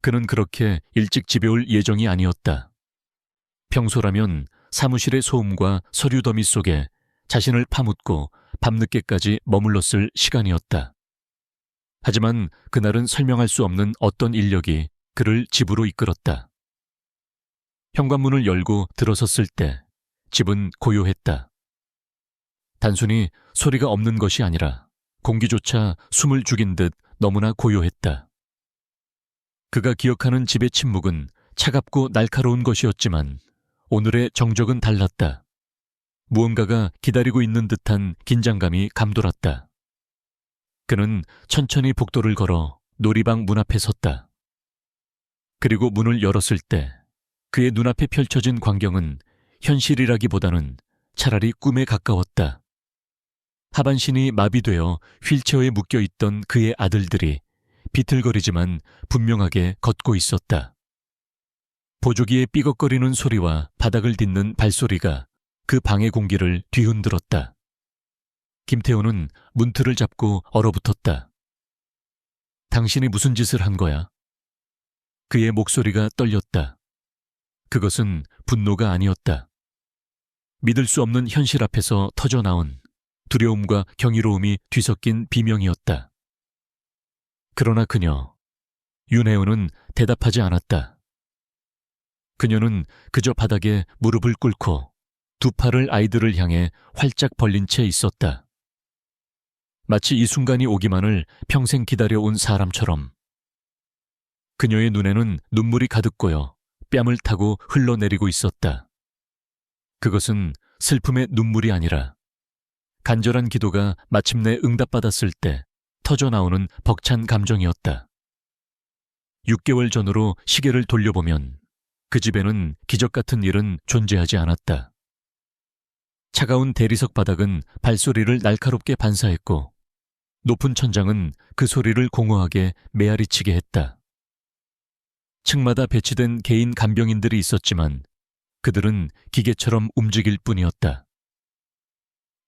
그는 그렇게 일찍 집에 올 예정이 아니었다. 평소라면 사무실의 소음과 서류 더미 속에 자신을 파묻고 밤늦게까지 머물렀을 시간이었다. 하지만 그날은 설명할 수 없는 어떤 인력이 그를 집으로 이끌었다. 현관문을 열고 들어섰을 때 집은 고요했다. 단순히 소리가 없는 것이 아니라 공기조차 숨을 죽인 듯 너무나 고요했다. 그가 기억하는 집의 침묵은 차갑고 날카로운 것이었지만 오늘의 정적은 달랐다. 무언가가 기다리고 있는 듯한 긴장감이 감돌았다. 그는 천천히 복도를 걸어 놀이방 문 앞에 섰다. 그리고 문을 열었을 때 그의 눈앞에 펼쳐진 광경은 현실이라기보다는 차라리 꿈에 가까웠다. 하반신이 마비되어 휠체어에 묶여있던 그의 아들들이 비틀거리지만 분명하게 걷고 있었다. 보조기의 삐걱거리는 소리와 바닥을 딛는 발소리가 그 방의 공기를 뒤흔들었다. 김태호는 문틀을 잡고 얼어붙었다. 당신이 무슨 짓을 한 거야? 그의 목소리가 떨렸다. 그것은 분노가 아니었다. 믿을 수 없는 현실 앞에서 터져나온 두려움과 경이로움이 뒤섞인 비명이었다. 그러나 윤혜은은 대답하지 않았다. 그녀는 그저 바닥에 무릎을 꿇고 두 팔을 아이들을 향해 활짝 벌린 채 있었다. 마치 이 순간이 오기만을 평생 기다려온 사람처럼. 그녀의 눈에는 눈물이 가득 고여 뺨을 타고 흘러내리고 있었다. 그것은 슬픔의 눈물이 아니라 간절한 기도가 마침내 응답받았을 때 터져나오는 벅찬 감정이었다. 6개월 전으로 시계를 돌려보면 그 집에는 기적 같은 일은 존재하지 않았다. 차가운 대리석 바닥은 발소리를 날카롭게 반사했고 높은 천장은 그 소리를 공허하게 메아리치게 했다. 층마다 배치된 개인 간병인들이 있었지만 그들은 기계처럼 움직일 뿐이었다.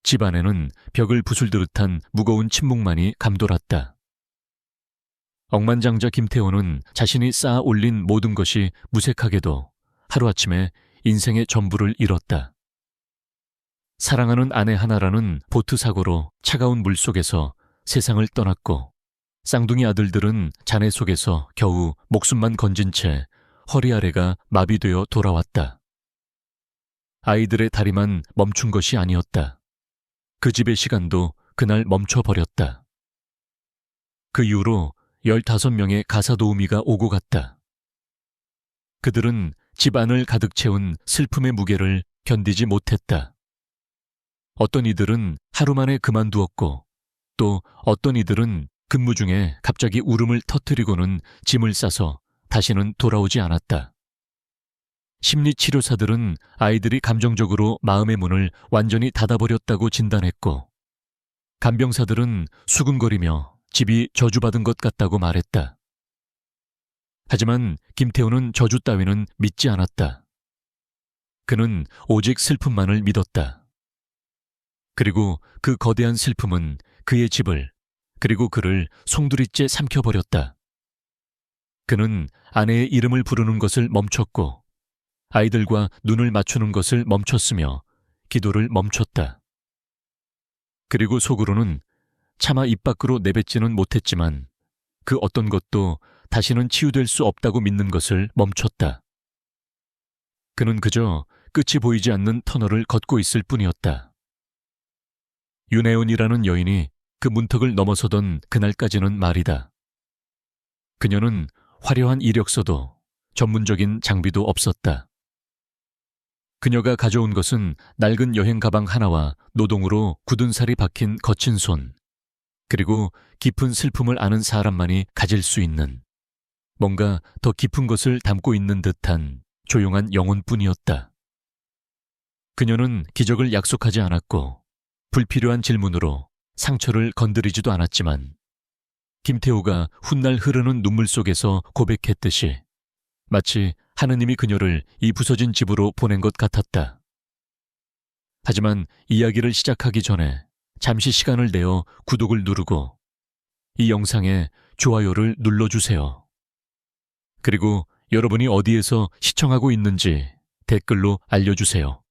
집 안에는 벽을 부술드릇한 무거운 침묵만이 감돌았다. 억만장자 김태호는 자신이 쌓아 올린 모든 것이 무색하게도 하루아침에 인생의 전부를 잃었다. 사랑하는 아내 하나라는 보트 사고로 차가운 물속에서 세상을 떠났고 쌍둥이 아들들은 잔해 속에서 겨우 목숨만 건진 채 허리 아래가 마비되어 돌아왔다. 아이들의 다리만 멈춘 것이 아니었다. 그 집의 시간도 그날 멈춰버렸다. 그 이후로 15명의 가사도우미가 오고 갔다. 그들은 집 안을 가득 채운 슬픔의 무게를 견디지 못했다. 어떤 이들은 하루 만에 그만두었고 또 어떤 이들은 근무 중에 갑자기 울음을 터뜨리고는 짐을 싸서 다시는 돌아오지 않았다. 심리치료사들은 아이들이 감정적으로 마음의 문을 완전히 닫아버렸다고 진단했고 간병사들은 수근거리며 집이 저주받은 것 같다고 말했다. 하지만 김태호는 저주 따위는 믿지 않았다. 그는 오직 슬픔만을 믿었다. 그리고 그 거대한 슬픔은 그의 집을 그리고 그를 송두리째 삼켜버렸다. 그는 아내의 이름을 부르는 것을 멈췄고 아이들과 눈을 맞추는 것을 멈췄으며 기도를 멈췄다. 그리고 속으로는 차마 입 밖으로 내뱉지는 못했지만 그 어떤 것도 다시는 치유될 수 없다고 믿는 것을 멈췄다. 그는 그저 끝이 보이지 않는 터널을 걷고 있을 뿐이었다. 윤혜은이라는 여인이 그 문턱을 넘어서던 그날까지는 말이다. 그녀는 화려한 이력서도 전문적인 장비도 없었다. 그녀가 가져온 것은 낡은 여행 가방 하나와 노동으로 굳은 살이 박힌 거친 손, 그리고 깊은 슬픔을 아는 사람만이 가질 수 있는 뭔가 더 깊은 것을 담고 있는 듯한 조용한 영혼뿐이었다. 그녀는 기적을 약속하지 않았고 불필요한 질문으로 상처를 건드리지도 않았지만 김태호가 훗날 흐르는 눈물 속에서 고백했듯이 마치 하느님이 그녀를 이 부서진 집으로 보낸 것 같았다. 하지만 이야기를 시작하기 전에 잠시 시간을 내어 구독을 누르고 이 영상에 좋아요를 눌러주세요. 그리고 여러분이 어디에서 시청하고 있는지 댓글로 알려주세요.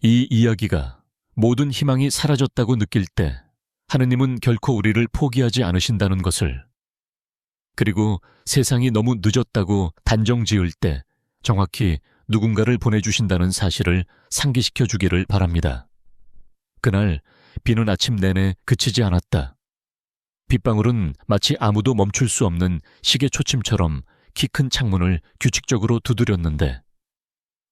이 이야기가 모든 희망이 사라졌다고 느낄 때 하느님은 결코 우리를 포기하지 않으신다는 것을, 그리고 세상이 너무 늦었다고 단정 지을 때 정확히 누군가를 보내주신다는 사실을 상기시켜 주기를 바랍니다. 그날 비는 아침 내내 그치지 않았다. 빗방울은 마치 아무도 멈출 수 없는 시계 초침처럼 키 큰 창문을 규칙적으로 두드렸는데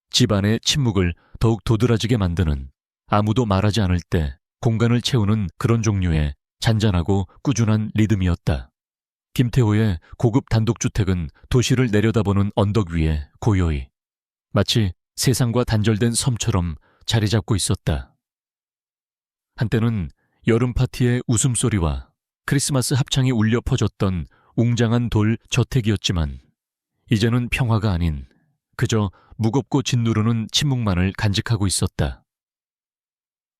집 안의 침묵을 더욱 도드라지게 만드는, 아무도 말하지 않을 때 공간을 채우는 그런 종류의 잔잔하고 꾸준한 리듬이었다. 김태호의 고급 단독주택은 도시를 내려다보는 언덕 위에 고요히, 마치 세상과 단절된 섬처럼 자리 잡고 있었다. 한때는 여름 파티의 웃음소리와 크리스마스 합창이 울려 퍼졌던 웅장한 돌 저택이었지만 이제는 평화가 아닌 그저 무겁고 짓누르는 침묵만을 간직하고 있었다.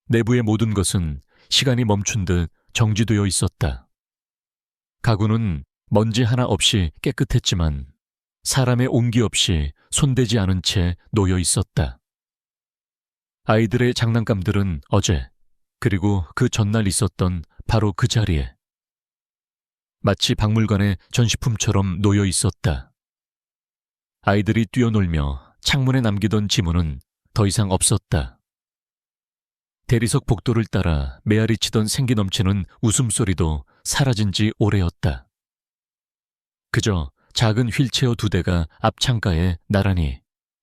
내부의 모든 것은 시간이 멈춘 듯 정지되어 있었다. 가구는 먼지 하나 없이 깨끗했지만 사람의 온기 없이 손대지 않은 채 놓여 있었다. 아이들의 장난감들은 어제, 그리고 그 전날 있었던 바로 그 자리에 마치 박물관의 전시품처럼 놓여 있었다. 아이들이 뛰어놀며 창문에 남기던 지문은 더 이상 없었다. 대리석 복도를 따라 메아리 치던 생기 넘치는 웃음소리도 사라진 지 오래였다. 그저 작은 휠체어 2대가 앞 창가에 나란히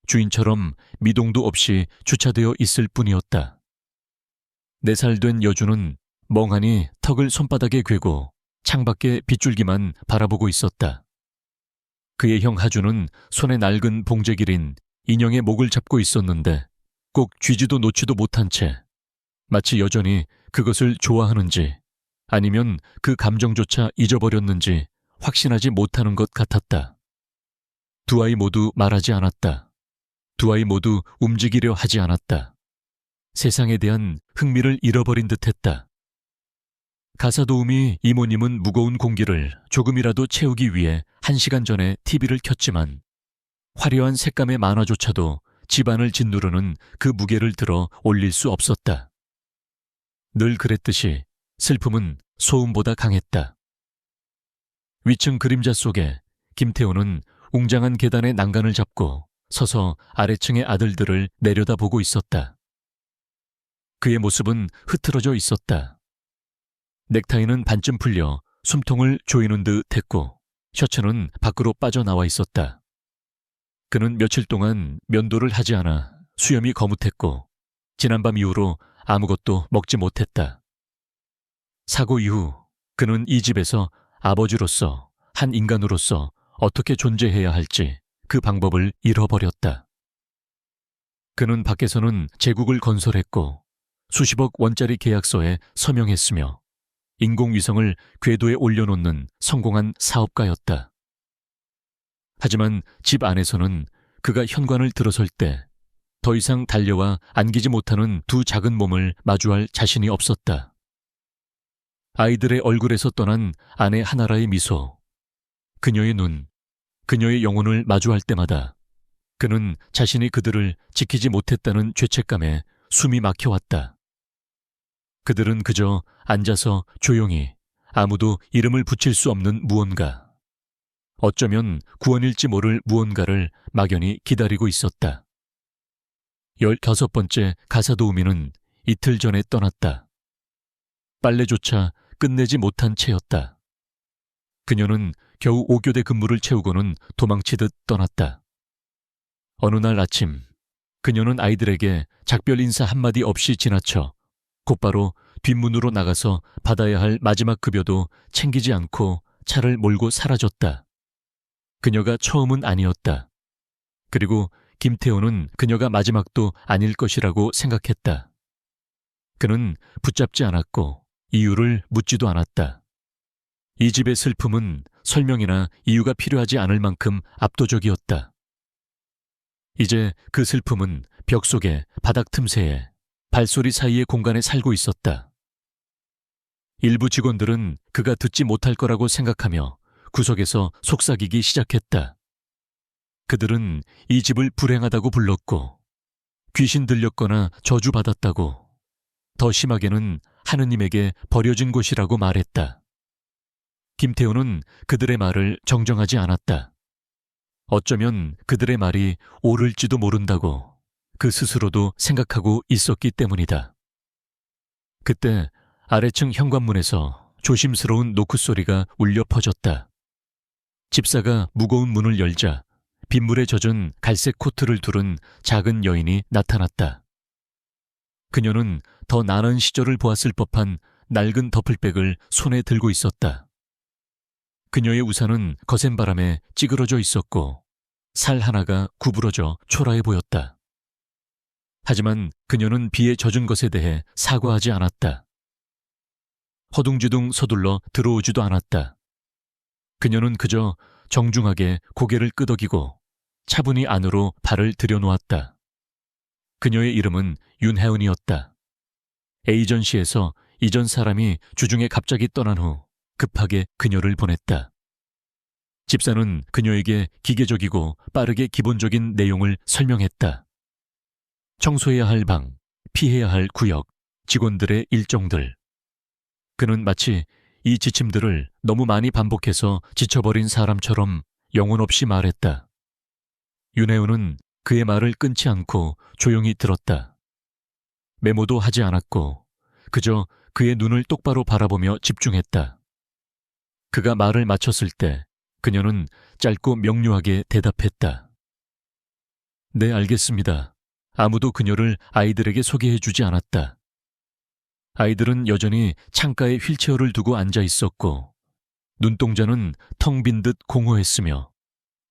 주인처럼 미동도 없이 주차되어 있을 뿐이었다. 4살 된 여주는 멍하니 턱을 손바닥에 괴고 창밖에 빗줄기만 바라보고 있었다. 그의 형 하주는 손에 낡은 봉제길인 인형의 목을 잡고 있었는데 꼭 쥐지도 놓지도 못한 채 마치 여전히 그것을 좋아하는지 아니면 그 감정조차 잊어버렸는지 확신하지 못하는 것 같았다. 두 아이 모두 말하지 않았다. 두 아이 모두 움직이려 하지 않았다. 세상에 대한 흥미를 잃어버린 듯했다. 가사도우미 이모님은 무거운 공기를 조금이라도 채우기 위해 1시간 전에 TV를 켰지만 화려한 색감의 만화조차도 집안을 짓누르는 그 무게를 들어 올릴 수 없었다. 늘 그랬듯이 슬픔은 소음보다 강했다. 위층 그림자 속에 김태호는 웅장한 계단의 난간을 잡고 서서 아래층의 아들들을 내려다보고 있었다. 그의 모습은 흐트러져 있었다. 넥타이는 반쯤 풀려 숨통을 조이는 듯 했고 셔츠는 밖으로 빠져나와 있었다. 그는 며칠 동안 면도를 하지 않아 수염이 거뭇했고 지난밤 이후로 아무것도 먹지 못했다. 사고 이후 그는 이 집에서 아버지로서, 한 인간으로서 어떻게 존재해야 할지 그 방법을 잃어버렸다. 그는 밖에서는 제국을 건설했고 수십억 원짜리 계약서에 서명했으며 인공위성을 궤도에 올려놓는 성공한 사업가였다. 하지만 집 안에서는 그가 현관을 들어설 때 더 이상 달려와 안기지 못하는 두 작은 몸을 마주할 자신이 없었다. 아이들의 얼굴에서 떠난 아내 하나라의 미소, 그녀의 눈, 그녀의 영혼을 마주할 때마다 그는 자신이 그들을 지키지 못했다는 죄책감에 숨이 막혀왔다. 그들은 그저 앉아서 조용히 아무도 이름을 붙일 수 없는 무언가, 어쩌면 구원일지 모를 무언가를 막연히 기다리고 있었다. 15번째 가사도우미는 이틀 전에 떠났다. 빨래조차 끝내지 못한 채였다. 그녀는 겨우 5교대 근무를 채우고는 도망치듯 떠났다. 어느 날 아침 그녀는 아이들에게 작별 인사 한마디 없이 지나쳐 곧바로 뒷문으로 나가서 받아야 할 마지막 급여도 챙기지 않고 차를 몰고 사라졌다. 그녀가 처음은 아니었다. 그리고 김태호는 그녀가 마지막도 아닐 것이라고 생각했다. 그는 붙잡지 않았고 이유를 묻지도 않았다. 이 집의 슬픔은 설명이나 이유가 필요하지 않을 만큼 압도적이었다. 이제 그 슬픔은 벽 속에, 바닥 틈새에, 발소리 사이의 공간에 살고 있었다. 일부 직원들은 그가 듣지 못할 거라고 생각하며 구석에서 속삭이기 시작했다. 그들은 이 집을 불행하다고 불렀고 귀신 들렸거나 저주받았다고, 더 심하게는 하느님에게 버려진 곳이라고 말했다. 김태호는 그들의 말을 정정하지 않았다. 어쩌면 그들의 말이 옳을지도 모른다고 그 스스로도 생각하고 있었기 때문이다. 그때 아래층 현관문에서 조심스러운 노크 소리가 울려 퍼졌다. 집사가 무거운 문을 열자 빗물에 젖은 갈색 코트를 두른 작은 여인이 나타났다. 그녀는 더 나은 시절을 보았을 법한 낡은 더플백을 손에 들고 있었다. 그녀의 우산은 거센 바람에 찌그러져 있었고 살 하나가 구부러져 초라해 보였다. 하지만 그녀는 비에 젖은 것에 대해 사과하지 않았다. 허둥지둥 서둘러 들어오지도 않았다. 그녀는 그저 정중하게 고개를 끄덕이고 차분히 안으로 발을 들여놓았다. 그녀의 이름은 윤혜은이었다. 에이전시에서 이전 사람이 주중에 갑자기 떠난 후 급하게 그녀를 보냈다. 집사는 그녀에게 기계적이고 빠르게 기본적인 내용을 설명했다. 청소해야 할 방, 피해야 할 구역, 직원들의 일정들. 그는 마치 이 지침들을 너무 많이 반복해서 지쳐버린 사람처럼 영혼 없이 말했다. 윤혜은은 그의 말을 끊지 않고 조용히 들었다. 메모도 하지 않았고 그저 그의 눈을 똑바로 바라보며 집중했다. 그가 말을 마쳤을 때 그녀는 짧고 명료하게 대답했다. 네, 알겠습니다. 아무도 그녀를 아이들에게 소개해주지 않았다. 아이들은 여전히 창가에 휠체어를 두고 앉아 있었고 눈동자는 텅 빈 듯 공허했으며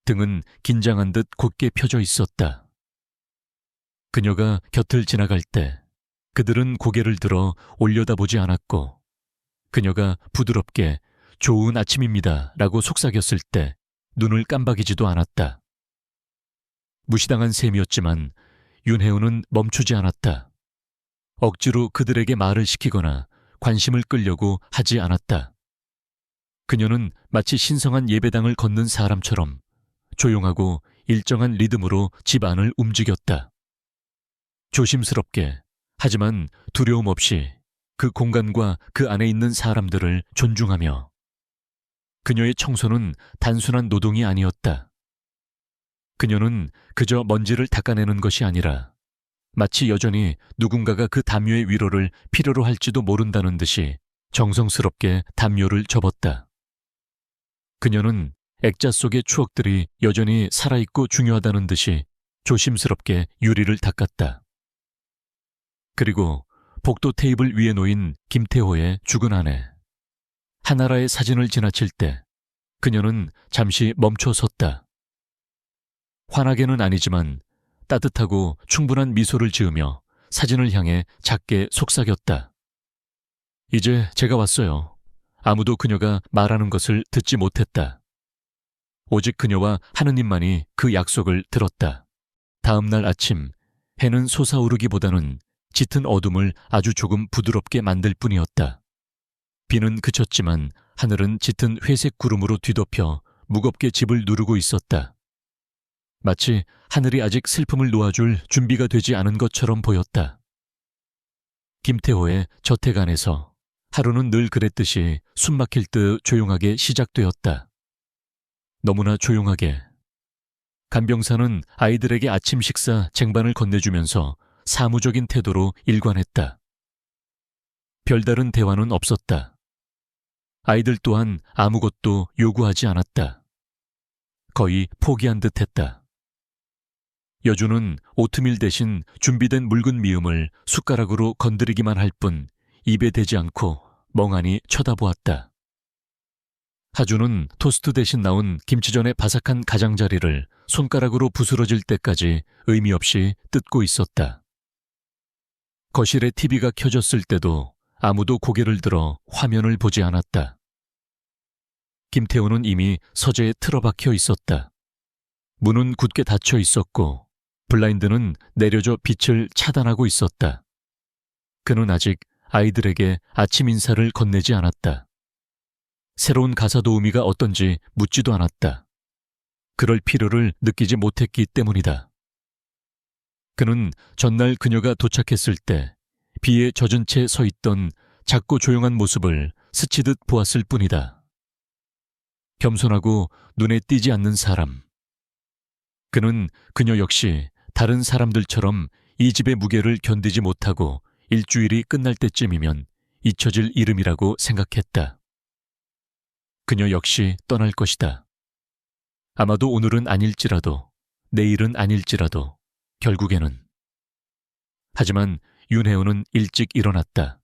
등은 긴장한 듯 곧게 펴져 있었다. 그녀가 곁을 지나갈 때 그들은 고개를 들어 올려다보지 않았고 그녀가 부드럽게 좋은 아침입니다 라고 속삭였을 때 눈을 깜박이지도 않았다. 무시당한 셈이었지만 윤혜은은 멈추지 않았다. 억지로 그들에게 말을 시키거나 관심을 끌려고 하지 않았다. 그녀는 마치 신성한 예배당을 걷는 사람처럼 조용하고 일정한 리듬으로 집 안을 움직였다. 조심스럽게, 하지만 두려움 없이 그 공간과 그 안에 있는 사람들을 존중하며. 그녀의 청소는 단순한 노동이 아니었다. 그녀는 그저 먼지를 닦아내는 것이 아니라 마치 여전히 누군가가 그 담요의 위로를 필요로 할지도 모른다는 듯이 정성스럽게 담요를 접었다. 그녀는 액자 속의 추억들이 여전히 살아있고 중요하다는 듯이 조심스럽게 유리를 닦았다. 그리고 복도 테이블 위에 놓인 김태호의 죽은 아내 하나라의 사진을 지나칠 때 그녀는 잠시 멈춰 섰다. 환하게는 아니지만 따뜻하고 충분한 미소를 지으며 사진을 향해 작게 속삭였다. 이제 제가 왔어요. 아무도 그녀가 말하는 것을 듣지 못했다. 오직 그녀와 하느님만이 그 약속을 들었다. 다음 날 아침 해는 솟아오르기보다는 짙은 어둠을 아주 조금 부드럽게 만들 뿐이었다. 비는 그쳤지만 하늘은 짙은 회색 구름으로 뒤덮여 무겁게 집을 누르고 있었다. 마치 하늘이 아직 슬픔을 놓아줄 준비가 되지 않은 것처럼 보였다. 김태호의 저택 안에서 하루는 늘 그랬듯이 숨막힐 듯 조용하게 시작되었다. 너무나 조용하게. 간병사는 아이들에게 아침 식사 쟁반을 건네주면서 사무적인 태도로 일관했다. 별다른 대화는 없었다. 아이들 또한 아무것도 요구하지 않았다. 거의 포기한 듯 했다. 여주는 오트밀 대신 준비된 묽은 미음을 숟가락으로 건드리기만 할 뿐 입에 대지 않고 멍하니 쳐다보았다. 하주는 토스트 대신 나온 김치전의 바삭한 가장자리를 손가락으로 부스러질 때까지 의미 없이 뜯고 있었다. 거실에 TV가 켜졌을 때도 아무도 고개를 들어 화면을 보지 않았다. 김태호는 이미 서재에 틀어박혀 있었다. 문은 굳게 닫혀 있었고 블라인드는 내려져 빛을 차단하고 있었다. 그는 아직 아이들에게 아침 인사를 건네지 않았다. 새로운 가사 도우미가 어떤지 묻지도 않았다. 그럴 필요를 느끼지 못했기 때문이다. 그는 전날 그녀가 도착했을 때 비에 젖은 채 서 있던 작고 조용한 모습을 스치듯 보았을 뿐이다. 겸손하고 눈에 띄지 않는 사람. 그는 그녀 역시 다른 사람들처럼 이 집의 무게를 견디지 못하고 일주일이 끝날 때쯤이면 잊혀질 이름이라고 생각했다. 그녀 역시 떠날 것이다. 아마도 오늘은 아닐지라도, 내일은 아닐지라도, 결국에는. 하지만 윤혜원은 일찍 일어났다.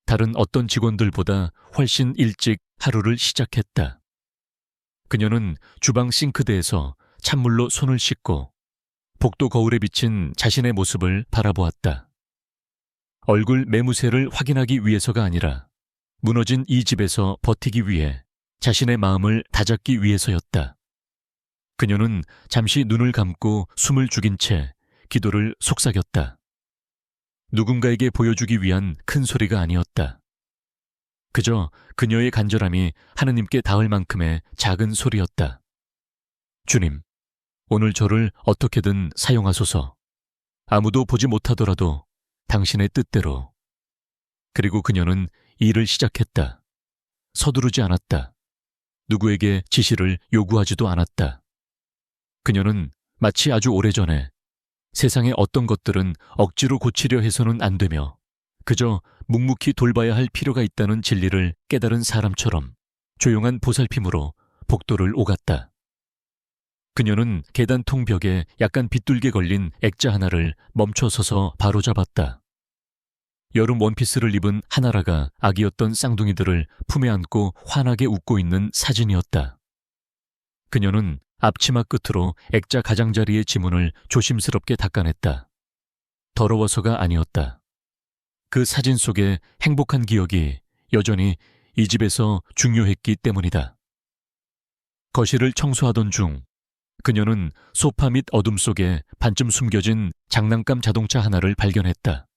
다른 어떤 직원들보다 훨씬 일찍 하루를 시작했다. 그녀는 주방 싱크대에서 찬물로 손을 씻고 복도 거울에 비친 자신의 모습을 바라보았다. 얼굴 매무새를 확인하기 위해서가 아니라 무너진 이 집에서 버티기 위해 자신의 마음을 다잡기 위해서였다. 그녀는 잠시 눈을 감고 숨을 죽인 채 기도를 속삭였다. 누군가에게 보여주기 위한 큰 소리가 아니었다. 그저 그녀의 간절함이 하느님께 닿을 만큼의 작은 소리였다. 주님, 오늘 저를 어떻게든 사용하소서. 아무도 보지 못하더라도 당신의 뜻대로. 그리고 그녀는 일을 시작했다. 서두르지 않았다. 누구에게 지시를 요구하지도 않았다. 그녀는 마치 아주 오래전에 세상의 어떤 것들은 억지로 고치려 해서는 안 되며 그저 묵묵히 돌봐야 할 필요가 있다는 진리를 깨달은 사람처럼 조용한 보살핌으로 복도를 오갔다. 그녀는 계단통 벽에 약간 빗둘게 걸린 액자 하나를 멈춰서서 바로잡았다. 여름 원피스를 입은 하나라가 아기였던 쌍둥이들을 품에 안고 환하게 웃고 있는 사진이었다. 그녀는 앞치마 끝으로 액자 가장자리의 지문을 조심스럽게 닦아냈다. 더러워서가 아니었다. 그 사진 속에 행복한 기억이 여전히 이 집에서 중요했기 때문이다. 거실을 청소하던 중 그녀는 소파 밑 어둠 속에 반쯤 숨겨진 장난감 자동차 하나를 발견했다.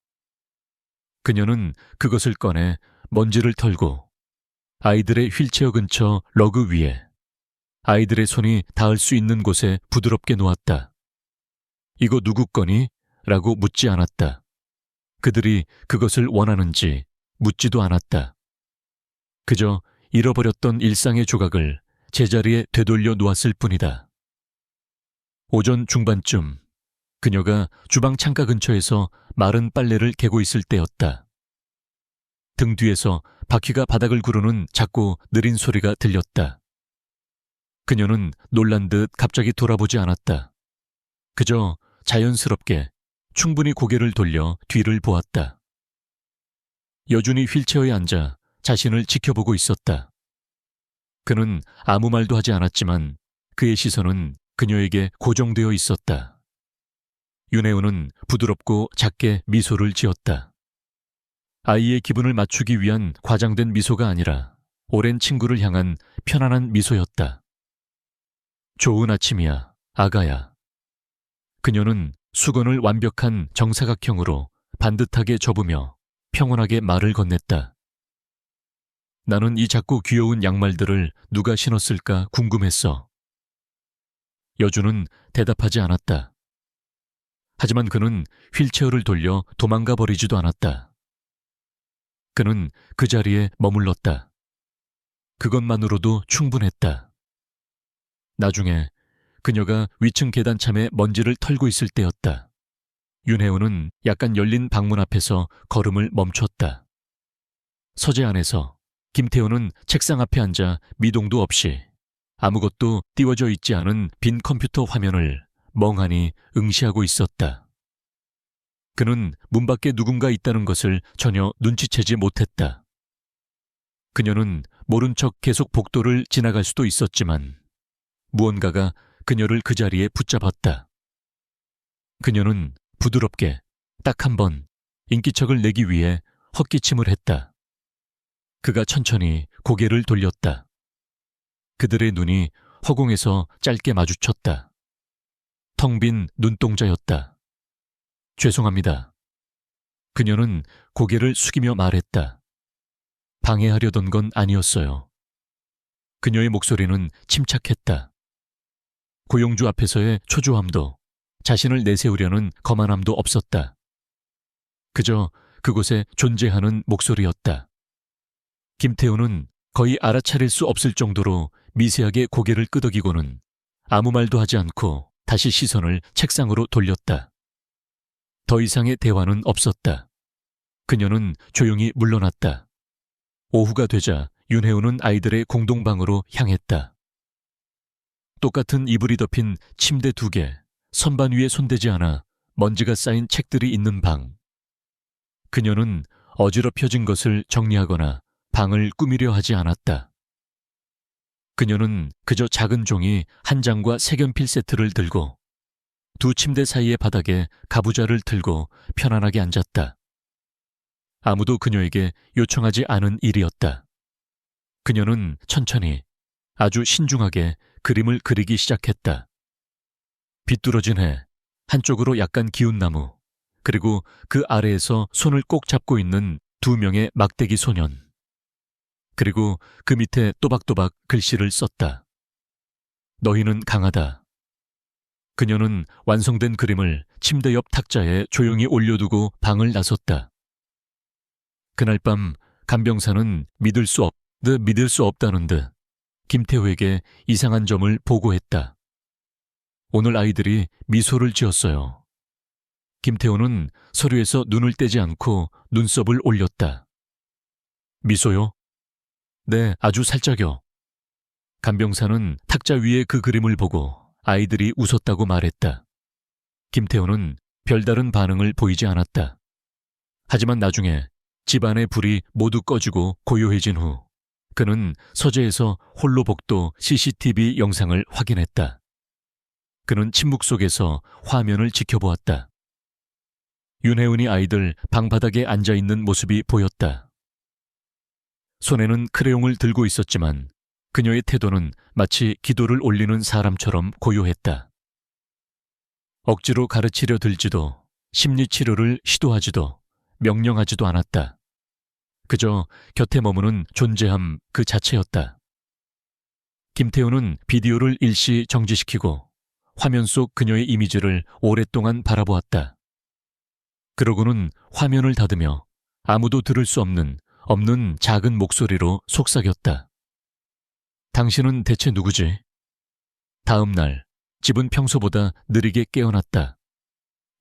그녀는 그것을 꺼내 먼지를 털고 아이들의 휠체어 근처 러그 위에 아이들의 손이 닿을 수 있는 곳에 부드럽게 놓았다. 이거 누구 거니? 라고 묻지 않았다. 그들이 그것을 원하는지 묻지도 않았다. 그저 잃어버렸던 일상의 조각을 제자리에 되돌려 놓았을 뿐이다. 오전 중반쯤 그녀가 주방 창가 근처에서 마른 빨래를 개고 있을 때였다. 등 뒤에서 바퀴가 바닥을 구르는 작고 느린 소리가 들렸다. 그녀는 놀란 듯 갑자기 돌아보지 않았다. 그저 자연스럽게 충분히 고개를 돌려 뒤를 보았다. 여준이 휠체어에 앉아 자신을 지켜보고 있었다. 그는 아무 말도 하지 않았지만 그의 시선은 그녀에게 고정되어 있었다. 윤혜원은 부드럽고 작게 미소를 지었다. 아이의 기분을 맞추기 위한 과장된 미소가 아니라 오랜 친구를 향한 편안한 미소였다. 좋은 아침이야, 아가야. 그녀는 수건을 완벽한 정사각형으로 반듯하게 접으며 평온하게 말을 건넸다. 나는 이 작고 귀여운 양말들을 누가 신었을까 궁금했어. 여주는 대답하지 않았다. 하지만 그는 휠체어를 돌려 도망가 버리지도 않았다. 그는 그 자리에 머물렀다. 그것만으로도 충분했다. 나중에 그녀가 위층 계단참에 먼지를 털고 있을 때였다. 윤혜원은 약간 열린 방문 앞에서 걸음을 멈췄다. 서재 안에서 김태호는 책상 앞에 앉아 미동도 없이 아무것도 띄워져 있지 않은 빈 컴퓨터 화면을 멍하니 응시하고 있었다. 그는 문 밖에 누군가 있다는 것을 전혀 눈치채지 못했다. 그녀는 모른 척 계속 복도를 지나갈 수도 있었지만 무언가가 그녀를 그 자리에 붙잡았다. 그녀는 부드럽게 딱 한 번 인기척을 내기 위해 헛기침을 했다. 그가 천천히 고개를 돌렸다. 그들의 눈이 허공에서 짧게 마주쳤다. 텅 빈 눈동자였다. 죄송합니다. 그녀는 고개를 숙이며 말했다. 방해하려던 건 아니었어요. 그녀의 목소리는 침착했다. 고용주 앞에서의 초조함도 자신을 내세우려는 거만함도 없었다. 그저 그곳에 존재하는 목소리였다. 김태우는 거의 알아차릴 수 없을 정도로 미세하게 고개를 끄덕이고는 아무 말도 하지 않고 다시 시선을 책상으로 돌렸다. 더 이상의 대화는 없었다. 그녀는 조용히 물러났다. 오후가 되자 윤혜우는 아이들의 공동방으로 향했다. 똑같은 이불이 덮인 침대 2개, 선반 위에 손대지 않아 먼지가 쌓인 책들이 있는 방. 그녀는 어지럽혀진 것을 정리하거나 방을 꾸미려 하지 않았다. 그녀는 그저 작은 종이 한 장과 색연필 세트를 들고 2 침대 사이의 바닥에 가부좌를 틀고 편안하게 앉았다. 아무도 그녀에게 요청하지 않은 일이었다. 그녀는 천천히 아주 신중하게 그림을 그리기 시작했다. 비뚤어진 해, 한쪽으로 약간 기운 나무, 그리고 그 아래에서 손을 꼭 잡고 있는 2명의 막대기 소년. 그리고 그 밑에 또박또박 글씨를 썼다. 너희는 강하다. 그녀는 완성된 그림을 침대 옆 탁자에 조용히 올려두고 방을 나섰다. 그날 밤 간병사는 믿을 수 없다는 듯 김태우에게 이상한 점을 보고했다. 오늘 아이들이 미소를 지었어요. 김태우는 서류에서 눈을 떼지 않고 눈썹을 올렸다. 미소요? 네, 아주 살짝요. 간병사는 탁자 위에 그 그림을 보고 아이들이 웃었다고 말했다. 김태우는 별다른 반응을 보이지 않았다. 하지만 나중에 집안의 불이 모두 꺼지고 고요해진 후 그는 서재에서 홀로 복도 CCTV 영상을 확인했다. 그는 침묵 속에서 화면을 지켜보았다. 윤혜은이 아이들 방바닥에 앉아있는 모습이 보였다. 손에는 크레용을 들고 있었지만 그녀의 태도는 마치 기도를 올리는 사람처럼 고요했다. 억지로 가르치려 들지도 심리치료를 시도하지도 명령하지도 않았다. 그저 곁에 머무는 존재함 그 자체였다. 김태우는 비디오를 일시 정지시키고 화면 속 그녀의 이미지를 오랫동안 바라보았다. 그러고는 화면을 닫으며 아무도 들을 수 없는 작은 목소리로 속삭였다. 당신은 대체 누구지? 다음 날 집은 평소보다 느리게 깨어났다.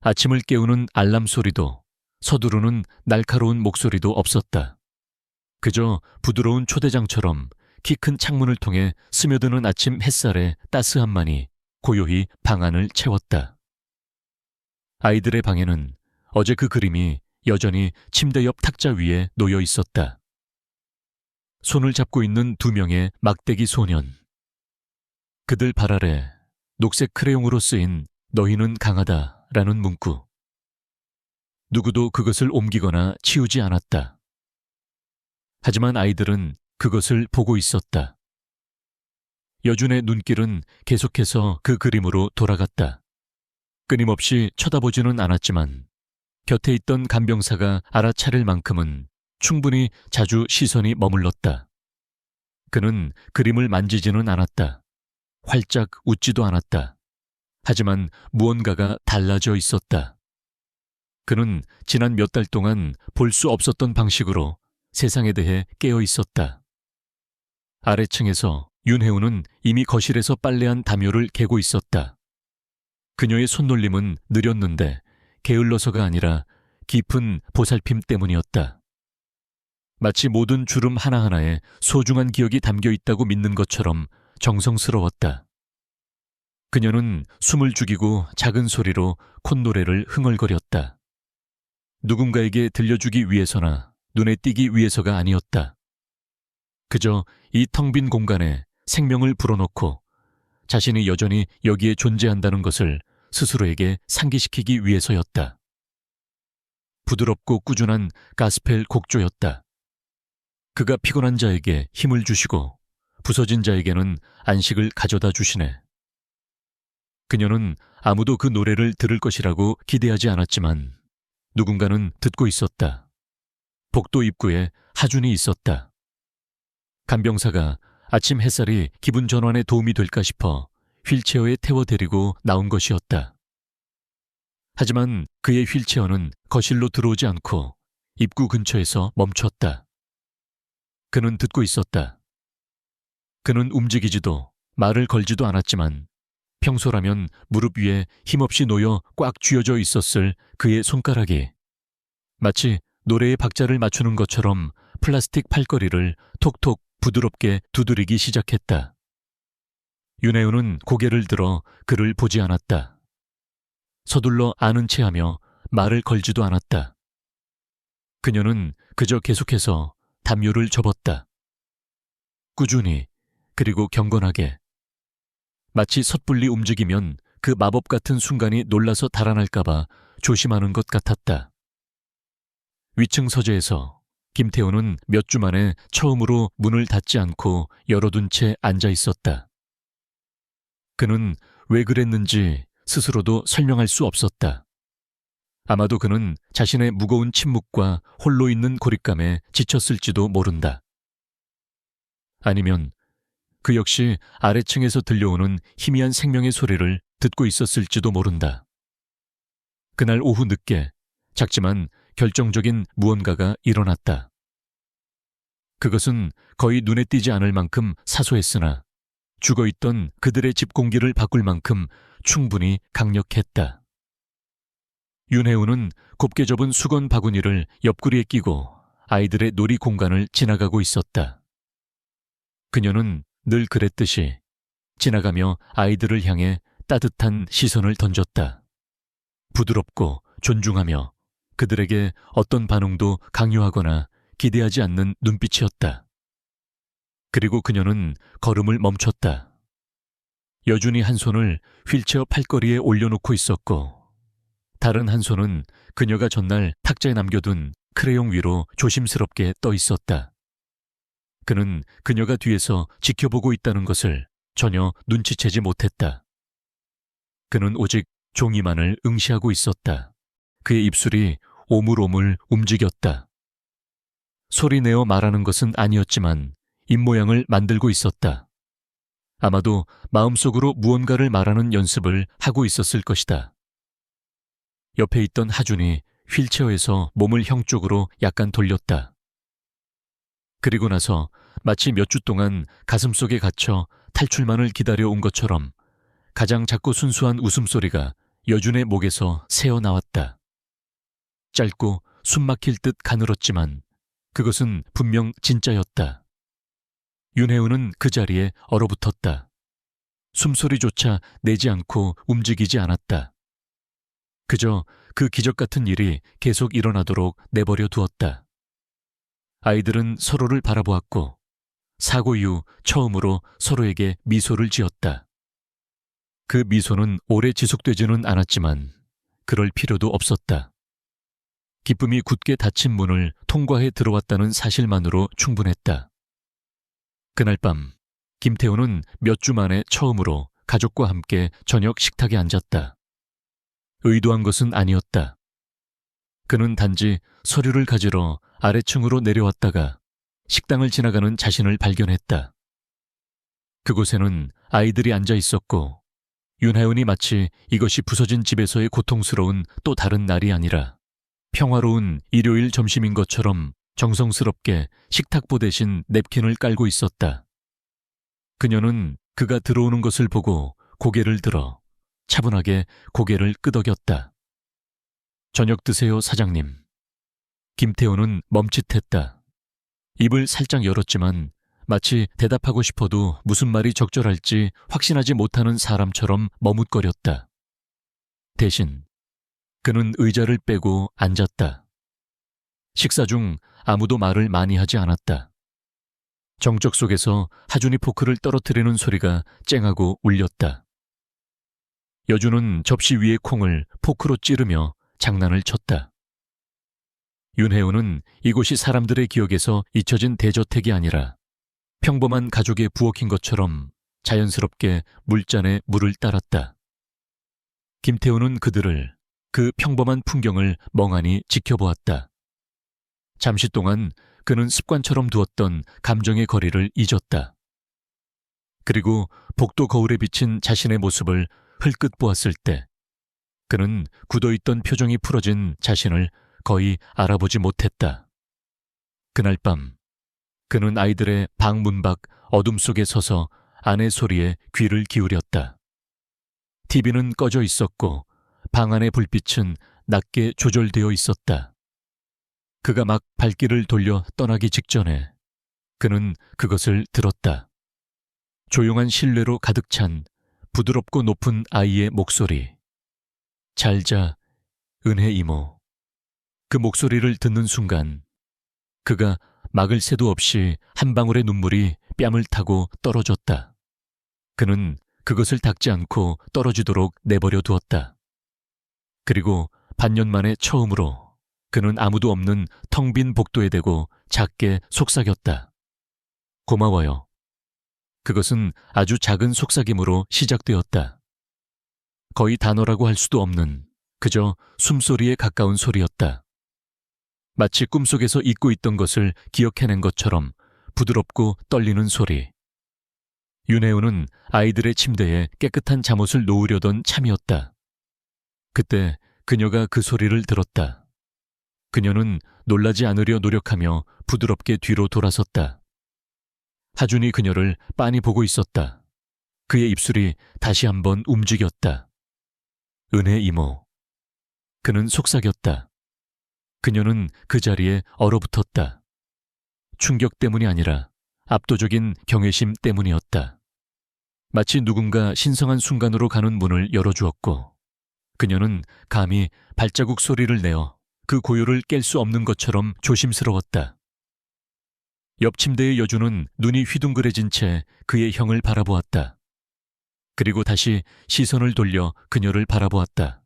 아침을 깨우는 알람 소리도 서두르는 날카로운 목소리도 없었다. 그저 부드러운 초대장처럼 키 큰 창문을 통해 스며드는 아침 햇살의 따스함만이 고요히 방 안을 채웠다. 아이들의 방에는 어제 그 그림이 여전히 침대 옆 탁자 위에 놓여 있었다. 손을 잡고 있는 2명의 막대기 소년. 그들 발 아래 녹색 크레용으로 쓰인 너희는 강하다라는 문구. 누구도 그것을 옮기거나 치우지 않았다. 하지만 아이들은 그것을 보고 있었다. 여준의 눈길은 계속해서 그 그림으로 돌아갔다. 끊임없이 쳐다보지는 않았지만 곁에 있던 간병사가 알아차릴 만큼은 충분히 자주 시선이 머물렀다. 그는 그림을 만지지는 않았다. 활짝 웃지도 않았다. 하지만 무언가가 달라져 있었다. 그는 지난 몇 달 동안 볼 수 없었던 방식으로 세상에 대해 깨어 있었다. 아래층에서 윤혜우는 이미 거실에서 빨래한 담요를 개고 있었다. 그녀의 손놀림은 느렸는데 게을러서가 아니라 깊은 보살핌 때문이었다. 마치 모든 주름 하나하나에 소중한 기억이 담겨 있다고 믿는 것처럼 정성스러웠다. 그녀는 숨을 죽이고 작은 소리로 콧노래를 흥얼거렸다. 누군가에게 들려주기 위해서나 눈에 띄기 위해서가 아니었다. 그저 이 텅 빈 공간에 생명을 불어넣고 자신이 여전히 여기에 존재한다는 것을 스스로에게 상기시키기 위해서였다. 부드럽고 꾸준한 가스펠 곡조였다. 그가 피곤한 자에게 힘을 주시고 부서진 자에게는 안식을 가져다 주시네. 그녀는 아무도 그 노래를 들을 것이라고 기대하지 않았지만 누군가는 듣고 있었다. 복도 입구에 하준이 있었다. 간병사가 아침 햇살이 기분 전환에 도움이 될까 싶어 휠체어에 태워 데리고 나온 것이었다. 하지만 그의 휠체어는 거실로 들어오지 않고 입구 근처에서 멈췄다. 그는 듣고 있었다. 그는 움직이지도 말을 걸지도 않았지만 평소라면 무릎 위에 힘없이 놓여 꽉 쥐어져 있었을 그의 손가락이 마치 노래의 박자를 맞추는 것처럼 플라스틱 팔걸이를 톡톡 부드럽게 두드리기 시작했다. 윤혜우는 고개를 들어 그를 보지 않았다. 서둘러 아는 체하며 말을 걸지도 않았다. 그녀는 그저 계속해서 담요를 접었다. 꾸준히, 그리고 경건하게. 마치 섣불리 움직이면 그 마법 같은 순간이 놀라서 달아날까봐 조심하는 것 같았다. 위층 서재에서 김태호는 몇 주 만에 처음으로 문을 닫지 않고 열어둔 채 앉아 있었다. 그는 왜 그랬는지 스스로도 설명할 수 없었다. 아마도 그는 자신의 무거운 침묵과 홀로 있는 고립감에 지쳤을지도 모른다. 아니면 그 역시 아래층에서 들려오는 희미한 생명의 소리를 듣고 있었을지도 모른다. 그날 오후 늦게 작지만 결정적인 무언가가 일어났다. 그것은 거의 눈에 띄지 않을 만큼 사소했으나 죽어있던 그들의 집 공기를 바꿀 만큼 충분히 강력했다. 윤혜우는 곱게 접은 수건 바구니를 옆구리에 끼고 아이들의 놀이 공간을 지나가고 있었다. 그녀는 늘 그랬듯이 지나가며 아이들을 향해 따뜻한 시선을 던졌다. 부드럽고 존중하며 그들에게 어떤 반응도 강요하거나 기대하지 않는 눈빛이었다. 그리고 그녀는 걸음을 멈췄다. 여준이 한 손을 휠체어 팔걸이에 올려놓고 있었고 다른 한 손은 그녀가 전날 탁자에 남겨둔 크레용 위로 조심스럽게 떠 있었다. 그는 그녀가 뒤에서 지켜보고 있다는 것을 전혀 눈치채지 못했다. 그는 오직 종이만을 응시하고 있었다. 그의 입술이 오물오물 움직였다. 소리내어 말하는 것은 아니었지만 입모양을 만들고 있었다. 아마도 마음속으로 무언가를 말하는 연습을 하고 있었을 것이다. 옆에 있던 하준이 휠체어에서 몸을 형 쪽으로 약간 돌렸다. 그리고 나서 마치 몇 주 동안 가슴속에 갇혀 탈출만을 기다려온 것처럼 가장 작고 순수한 웃음소리가 여준의 목에서 새어나왔다. 짧고 숨막힐 듯 가늘었지만 그것은 분명 진짜였다. 윤혜우는 그 자리에 얼어붙었다. 숨소리조차 내지 않고 움직이지 않았다. 그저 그 기적 같은 일이 계속 일어나도록 내버려 두었다. 아이들은 서로를 바라보았고 사고 이후 처음으로 서로에게 미소를 지었다. 그 미소는 오래 지속되지는 않았지만 그럴 필요도 없었다. 기쁨이 굳게 닫힌 문을 통과해 들어왔다는 사실만으로 충분했다. 그날 밤 김태호는 몇 주 만에 처음으로 가족과 함께 저녁 식탁에 앉았다. 의도한 것은 아니었다. 그는 단지 서류를 가지러 아래층으로 내려왔다가 식당을 지나가는 자신을 발견했다. 그곳에는 아이들이 앉아 있었고 윤하윤이 마치 이것이 부서진 집에서의 고통스러운 또 다른 날이 아니라 평화로운 일요일 점심인 것처럼 정성스럽게 식탁보 대신 냅킨을 깔고 있었다. 그녀는 그가 들어오는 것을 보고 고개를 들어 차분하게 고개를 끄덕였다. 저녁 드세요, 사장님. 김태호는 멈칫했다. 입을 살짝 열었지만 마치 대답하고 싶어도 무슨 말이 적절할지 확신하지 못하는 사람처럼 머뭇거렸다. 대신 그는 의자를 빼고 앉았다. 식사 중 아무도 말을 많이 하지 않았다. 정적 속에서 하준이 포크를 떨어뜨리는 소리가 쨍하고 울렸다. 여준은 접시 위의 콩을 포크로 찌르며 장난을 쳤다. 윤혜우는 이곳이 사람들의 기억에서 잊혀진 대저택이 아니라 평범한 가족의 부엌인 것처럼 자연스럽게 물잔에 물을 따랐다. 김태우는 그들을, 그 평범한 풍경을 멍하니 지켜보았다. 잠시 동안 그는 습관처럼 두었던 감정의 거리를 잊었다. 그리고 복도 거울에 비친 자신의 모습을 흘끗 보았을 때 그는 굳어있던 표정이 풀어진 자신을 거의 알아보지 못했다. 그날 밤 그는 아이들의 방 문 밖 어둠 속에 서서 아내 소리에 귀를 기울였다. TV는 꺼져 있었고 방 안의 불빛은 낮게 조절되어 있었다. 그가 막 발길을 돌려 떠나기 직전에 그는 그것을 들었다. 조용한 신뢰로 가득 찬 부드럽고 높은 아이의 목소리. 잘 자, 은혜 이모. 그 목소리를 듣는 순간 그가 막을 새도 없이 한 방울의 눈물이 뺨을 타고 떨어졌다. 그는 그것을 닦지 않고 떨어지도록 내버려 두었다. 그리고 반년 만에 처음으로 그는 아무도 없는 텅 빈 복도에 대고 작게 속삭였다. 고마워요. 그것은 아주 작은 속삭임으로 시작되었다. 거의 단어라고 할 수도 없는 그저 숨소리에 가까운 소리였다. 마치 꿈속에서 잊고 있던 것을 기억해낸 것처럼 부드럽고 떨리는 소리. 윤혜우는 아이들의 침대에 깨끗한 잠옷을 놓으려던 참이었다. 그때 그녀가 그 소리를 들었다. 그녀는 놀라지 않으려 노력하며 부드럽게 뒤로 돌아섰다. 하준이 그녀를 빤히 보고 있었다. 그의 입술이 다시 한번 움직였다. 은혜 이모. 그는 속삭였다. 그녀는 그 자리에 얼어붙었다. 충격 때문이 아니라 압도적인 경외심 때문이었다. 마치 누군가 신성한 순간으로 가는 문을 열어주었고 그녀는 감히 발자국 소리를 내어 그 고요를 깰 수 없는 것처럼 조심스러웠다. 옆 침대의 여주는 눈이 휘둥그레진 채 그의 형을 바라보았다. 그리고 다시 시선을 돌려 그녀를 바라보았다.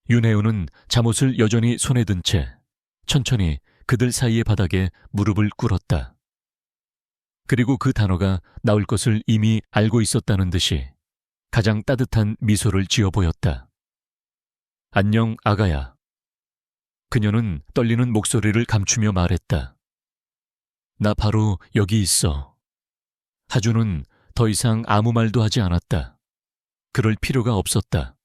윤혜우는 잠옷을 여전히 손에 든 채 천천히 그들 사이의 바닥에 무릎을 꿇었다. 그리고 그 단어가 나올 것을 이미 알고 있었다는 듯이 가장 따뜻한 미소를 지어 보였다. 안녕, 아가야. 그녀는 떨리는 목소리를 감추며 말했다. 나 바로 여기 있어. 하준은 더 이상 아무 말도 하지 않았다. 그럴 필요가 없었다.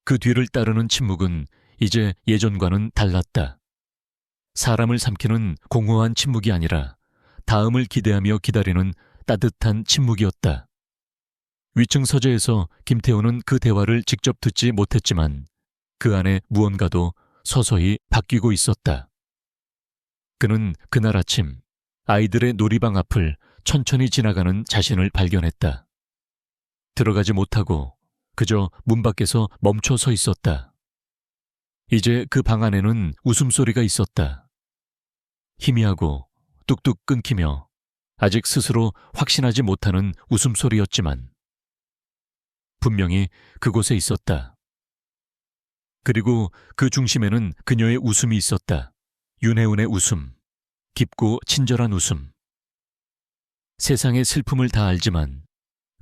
그 뒤를 따르는 침묵은 이제 예전과는 달랐다. 사람을 삼키는 공허한 침묵이 아니라 다음을 기대하며 기다리는 따뜻한 침묵이었다. 위층 서재에서 김태호는 그 대화를 직접 듣지 못했지만 그 안에 무언가도 서서히 바뀌고 있었다. 그는 그날 아침 아이들의 놀이방 앞을 천천히 지나가는 자신을 발견했다. 들어가지 못하고 그저 문 밖에서 멈춰 서 있었다. 이제 그 방 안에는 웃음소리가 있었다. 희미하고 뚝뚝 끊기며 아직 스스로 확신하지 못하는 웃음소리였지만 분명히 그곳에 있었다. 그리고 그 중심에는 그녀의 웃음이 있었다. 윤혜운의 웃음, 깊고 친절한 웃음. 세상의 슬픔을 다 알지만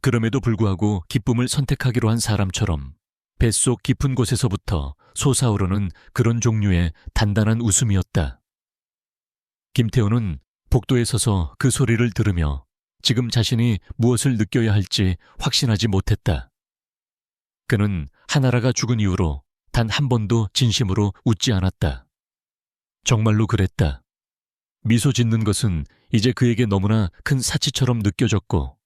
그럼에도 불구하고 기쁨을 선택하기로 한 사람처럼 뱃속 깊은 곳에서부터 솟아오르는 그런 종류의 단단한 웃음이었다. 김태호는 복도에 서서 그 소리를 들으며 지금 자신이 무엇을 느껴야 할지 확신하지 못했다. 그는 하나라가 죽은 이후로 단 한 번도 진심으로 웃지 않았다. 정말로 그랬다. 미소 짓는 것은 이제 그에게 너무나 큰 사치처럼 느껴졌고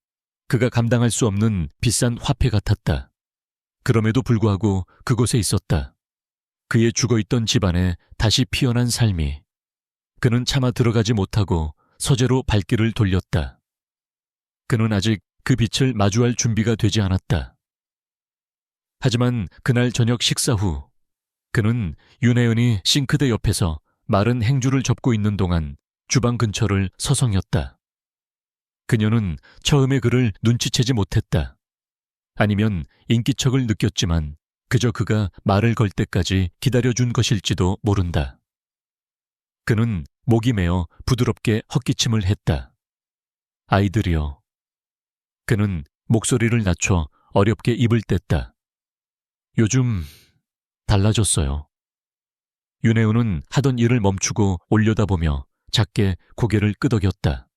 그가 감당할 수 없는 비싼 화폐 같았다. 그럼에도 불구하고 그곳에 있었다. 그의 죽어있던 집안에 다시 피어난 삶이. 그는 차마 들어가지 못하고 서재로 발길을 돌렸다. 그는 아직 그 빛을 마주할 준비가 되지 않았다. 하지만 그날 저녁 식사 후 그는 윤혜연이 싱크대 옆에서 마른 행주를 접고 있는 동안 주방 근처를 서성였다. 그녀는 처음에 그를 눈치채지 못했다. 아니면 인기척을 느꼈지만 그저 그가 말을 걸 때까지 기다려준 것일지도 모른다. 그는 목이 메어 부드럽게 헛기침을 했다. 아이들이여. 그는 목소리를 낮춰 어렵게 입을 뗐다. 요즘 달라졌어요. 윤혜우는 하던 일을 멈추고 올려다보며 작게 고개를 끄덕였다.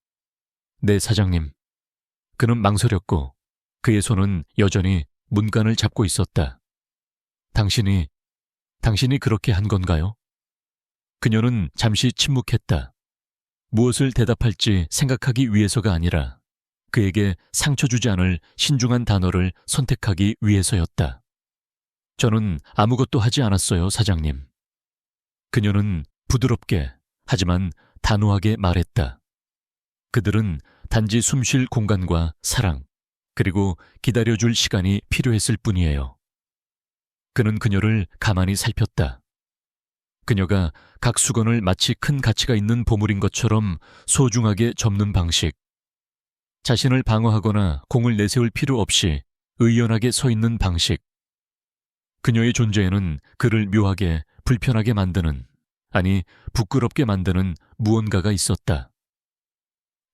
네, 사장님. 그는 망설였고 그의 손은 여전히 문간을 잡고 있었다. 당신이 그렇게 한 건가요? 그녀는 잠시 침묵했다. 무엇을 대답할지 생각하기 위해서가 아니라 그에게 상처 주지 않을 신중한 단어를 선택하기 위해서였다. 저는 아무것도 하지 않았어요, 사장님. 그녀는 부드럽게 하지만 단호하게 말했다. 그들은 단지 숨쉴 공간과 사랑, 그리고 기다려줄 시간이 필요했을 뿐이에요. 그는 그녀를 가만히 살폈다. 그녀가 각 수건을 마치 큰 가치가 있는 보물인 것처럼 소중하게 접는 방식, 자신을 방어하거나 공을 내세울 필요 없이 의연하게 서 있는 방식, 그녀의 존재에는 그를 묘하게 불편하게 만드는, 아니 부끄럽게 만드는 무언가가 있었다.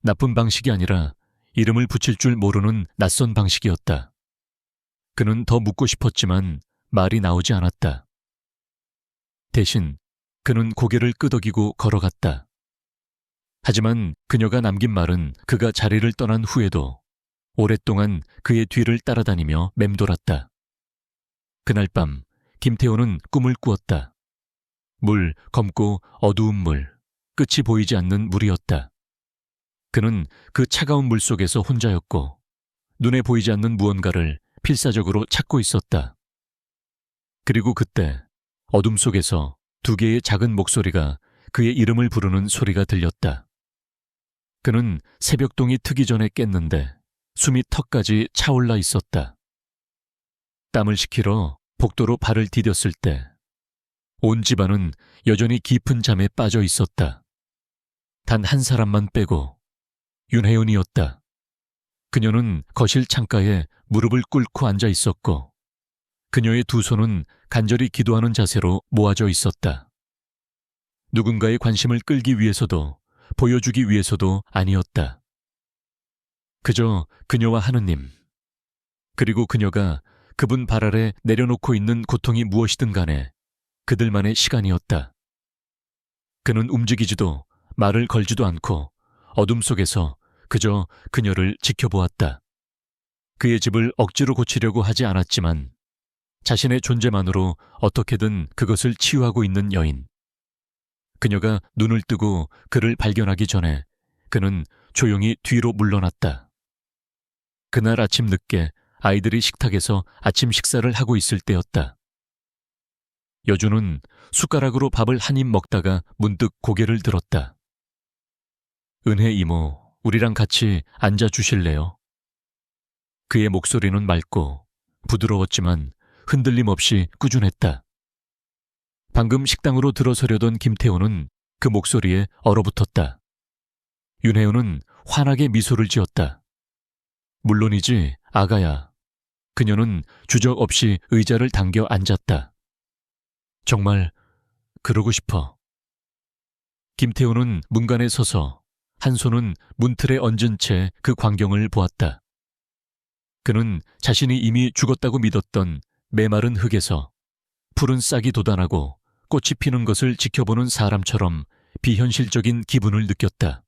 나쁜 방식이 아니라 이름을 붙일 줄 모르는 낯선 방식이었다. 그는 더 묻고 싶었지만 말이 나오지 않았다. 대신 그는 고개를 끄덕이고 걸어갔다. 하지만 그녀가 남긴 말은 그가 자리를 떠난 후에도 오랫동안 그의 뒤를 따라다니며 맴돌았다. 그날 밤 김태호는 꿈을 꾸었다. 검고 어두운 물, 끝이 보이지 않는 물이었다. 그는 그 차가운 물 속에서 혼자였고 눈에 보이지 않는 무언가를 필사적으로 찾고 있었다. 그리고 그때 어둠 속에서 두 개의 작은 목소리가 그의 이름을 부르는 소리가 들렸다. 그는 새벽동이 트기 전에 깼는데 숨이 턱까지 차올라 있었다. 땀을 식히러 복도로 발을 디뎠을 때 온 집안은 여전히 깊은 잠에 빠져 있었다. 단 한 사람만 빼고 윤혜연이었다. 그녀는 거실 창가에 무릎을 꿇고 앉아 있었고 그녀의 두 손은 간절히 기도하는 자세로 모아져 있었다. 누군가의 관심을 끌기 위해서도 보여주기 위해서도 아니었다. 그저 그녀와 하느님, 그리고 그녀가 그분 발 아래 내려놓고 있는 고통이 무엇이든 간에 그들만의 시간이었다. 그는 움직이지도 말을 걸지도 않고 어둠 속에서 그저 그녀를 지켜보았다. 그의 집을 억지로 고치려고 하지 않았지만 자신의 존재만으로 어떻게든 그것을 치유하고 있는 여인. 그녀가 눈을 뜨고 그를 발견하기 전에 그는 조용히 뒤로 물러났다. 그날 아침 늦게 아이들이 식탁에서 아침 식사를 하고 있을 때였다. 여주는 숟가락으로 밥을 한 입 먹다가 문득 고개를 들었다. 은혜 이모, 우리랑 같이 앉아 주실래요? 그의 목소리는 맑고 부드러웠지만 흔들림 없이 꾸준했다. 방금 식당으로 들어서려던 김태호는 그 목소리에 얼어붙었다. 윤혜은은 환하게 미소를 지었다. 물론이지, 아가야. 그녀는 주저 없이 의자를 당겨 앉았다. 정말 그러고 싶어. 김태호는 문간에 서서 한 손은 문틀에 얹은 채 그 광경을 보았다. 그는 자신이 이미 죽었다고 믿었던 메마른 흙에서 푸른 싹이 돋아나고 꽃이 피는 것을 지켜보는 사람처럼 비현실적인 기분을 느꼈다.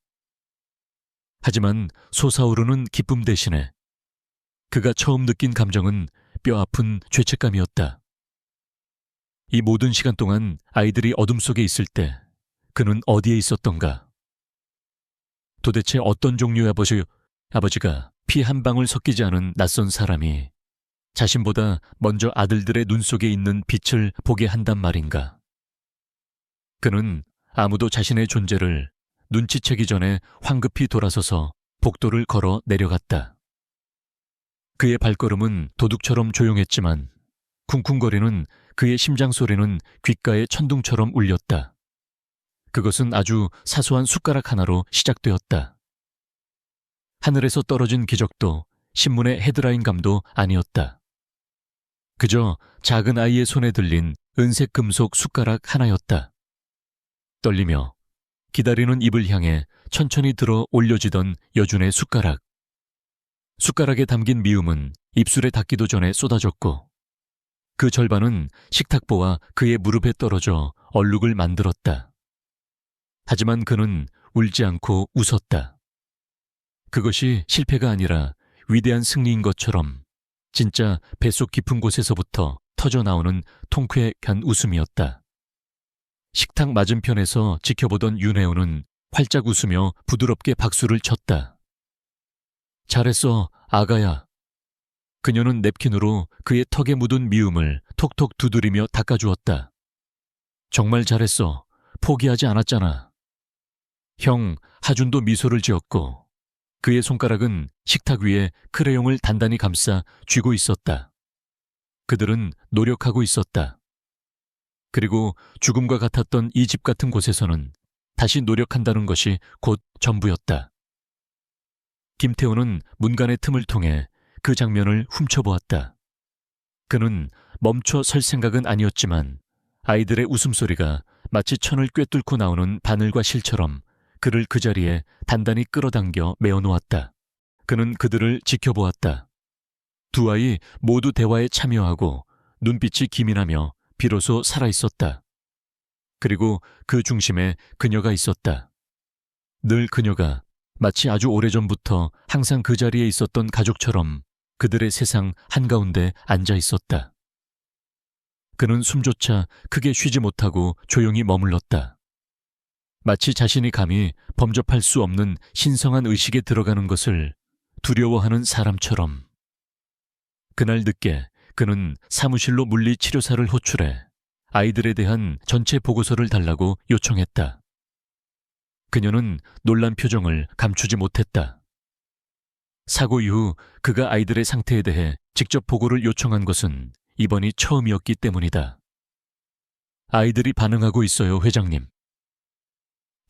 하지만 솟아오르는 기쁨 대신에 그가 처음 느낀 감정은 뼈아픈 죄책감이었다. 이 모든 시간 동안 아이들이 어둠 속에 있을 때 그는 어디에 있었던가? 도대체 어떤 종류의 아버지가 피 한 방울 섞이지 않은 낯선 사람이 자신보다 먼저 아들들의 눈 속에 있는 빛을 보게 한단 말인가? 그는 아무도 자신의 존재를 눈치채기 전에 황급히 돌아서서 복도를 걸어 내려갔다. 그의 발걸음은 도둑처럼 조용했지만 쿵쿵거리는 그의 심장 소리는 귓가에 천둥처럼 울렸다. 그것은 아주 사소한 숟가락 하나로 시작되었다. 하늘에서 떨어진 기적도 신문의 헤드라인감도 아니었다. 그저 작은 아이의 손에 들린 은색 금속 숟가락 하나였다. 떨리며 기다리는 입을 향해 천천히 들어 올려지던 여준의 숟가락. 숟가락에 담긴 미움은 입술에 닿기도 전에 쏟아졌고 그 절반은 식탁보와 그의 무릎에 떨어져 얼룩을 만들었다. 하지만 그는 울지 않고 웃었다. 그것이 실패가 아니라 위대한 승리인 것처럼 진짜 뱃속 깊은 곳에서부터 터져나오는 통쾌한 웃음이었다. 식탁 맞은편에서 지켜보던 윤혜우는 활짝 웃으며 부드럽게 박수를 쳤다. 잘했어, 아가야. 그녀는 냅킨으로 그의 턱에 묻은 미움을 톡톡 두드리며 닦아주었다. 정말 잘했어. 포기하지 않았잖아. 형, 하준도 미소를 지었고 그의 손가락은 식탁 위에 크레용을 단단히 감싸 쥐고 있었다. 그들은 노력하고 있었다. 그리고 죽음과 같았던 이 집 같은 곳에서는 다시 노력한다는 것이 곧 전부였다. 김태호는 문간의 틈을 통해 그 장면을 훔쳐보았다. 그는 멈춰 설 생각은 아니었지만 아이들의 웃음소리가 마치 천을 꿰뚫고 나오는 바늘과 실처럼 그를 그 자리에 단단히 끌어당겨 메어놓았다. 그는 그들을 지켜보았다. 두 아이 모두 대화에 참여하고 눈빛이 기민하며 비로소 살아있었다. 그리고 그 중심에 그녀가 있었다. 늘 그녀가 마치 아주 오래전부터 항상 그 자리에 있었던 가족처럼 그들의 세상 한가운데 앉아 있었다. 그는 숨조차 크게 쉬지 못하고 조용히 머물렀다. 마치 자신이 감히 범접할 수 없는 신성한 의식에 들어가는 것을 두려워하는 사람처럼. 그날 늦게 그는 사무실로 물리치료사를 호출해 아이들에 대한 전체 보고서를 달라고 요청했다. 그녀는 놀란 표정을 감추지 못했다. 사고 이후 그가 아이들의 상태에 대해 직접 보고를 요청한 것은 이번이 처음이었기 때문이다. 아이들이 반응하고 있어요, 회장님.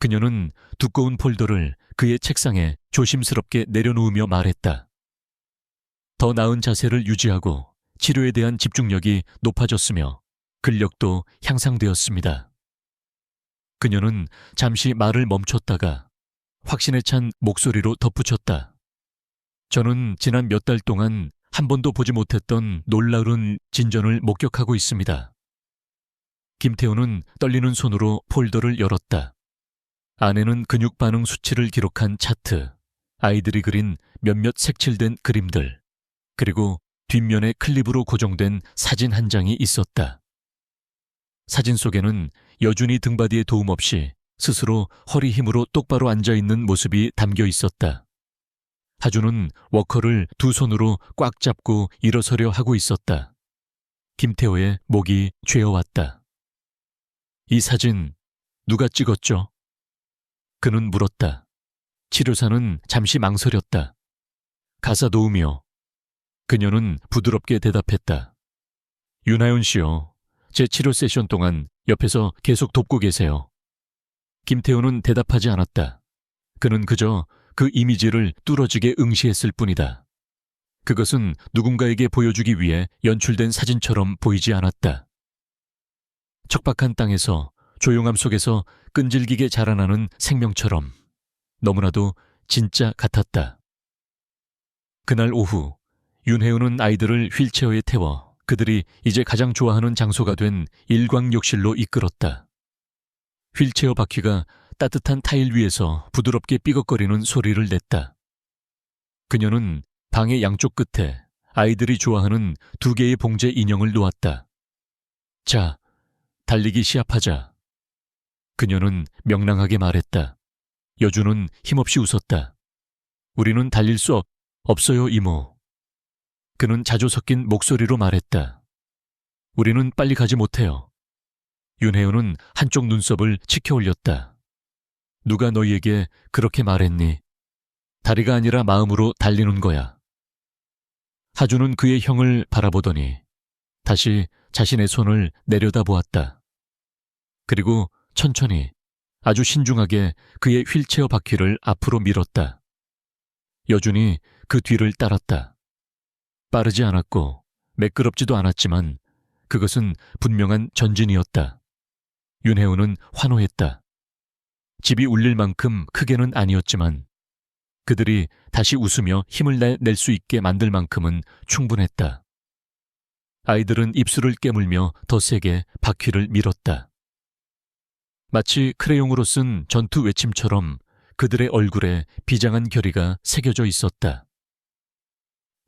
그녀는 두꺼운 폴더를 그의 책상에 조심스럽게 내려놓으며 말했다. 더 나은 자세를 유지하고 치료에 대한 집중력이 높아졌으며 근력도 향상되었습니다. 그녀는 잠시 말을 멈췄다가 확신에 찬 목소리로 덧붙였다. 저는 지난 몇 달 동안 한 번도 보지 못했던 놀라운 진전을 목격하고 있습니다. 김태호는 떨리는 손으로 폴더를 열었다. 안에는 근육 반응 수치를 기록한 차트, 아이들이 그린 몇몇 색칠된 그림들, 그리고 뒷면에 클립으로 고정된 사진 한 장이 있었다. 사진 속에는 여준이 등받이에 도움 없이 스스로 허리 힘으로 똑바로 앉아있는 모습이 담겨 있었다. 하준은 워커를 두 손으로 꽉 잡고 일어서려 하고 있었다. 김태호의 목이 죄어왔다. 이 사진 누가 찍었죠? 그는 물었다. 치료사는 잠시 망설였다. 가사 도우미요. 그녀는 부드럽게 대답했다. 윤하윤 씨요. 제 치료 세션 동안 옆에서 계속 돕고 계세요. 김태호는 대답하지 않았다. 그는 그저 그 이미지를 뚫어지게 응시했을 뿐이다. 그것은 누군가에게 보여주기 위해 연출된 사진처럼 보이지 않았다. 척박한 땅에서 조용함 속에서 끈질기게 자라나는 생명처럼 너무나도 진짜 같았다. 그날 오후 윤혜우는 아이들을 휠체어에 태워 그들이 이제 가장 좋아하는 장소가 된 일광욕실로 이끌었다. 휠체어 바퀴가 따뜻한 타일 위에서 부드럽게 삐걱거리는 소리를 냈다. 그녀는 방의 양쪽 끝에 아이들이 좋아하는 두 개의 봉제 인형을 놓았다. 자, 달리기 시합하자. 그녀는 명랑하게 말했다. 여주는 힘없이 웃었다. 우리는 달릴 수 없어요, 이모. 그는 자주 섞인 목소리로 말했다. 우리는 빨리 가지 못해요. 윤혜우는 한쪽 눈썹을 치켜 올렸다. 누가 너희에게 그렇게 말했니? 다리가 아니라 마음으로 달리는 거야. 하주는 그의 형을 바라보더니 다시 자신의 손을 내려다보았다. 그리고 천천히 아주 신중하게 그의 휠체어 바퀴를 앞으로 밀었다. 여준이 그 뒤를 따랐다. 빠르지 않았고 매끄럽지도 않았지만 그것은 분명한 전진이었다. 윤혜우는 환호했다. 집이 울릴 만큼 크게는 아니었지만 그들이 다시 웃으며 힘을 낼 수 있게 만들 만큼은 충분했다. 아이들은 입술을 깨물며 더 세게 바퀴를 밀었다. 마치 크레용으로 쓴 전투 외침처럼 그들의 얼굴에 비장한 결의가 새겨져 있었다.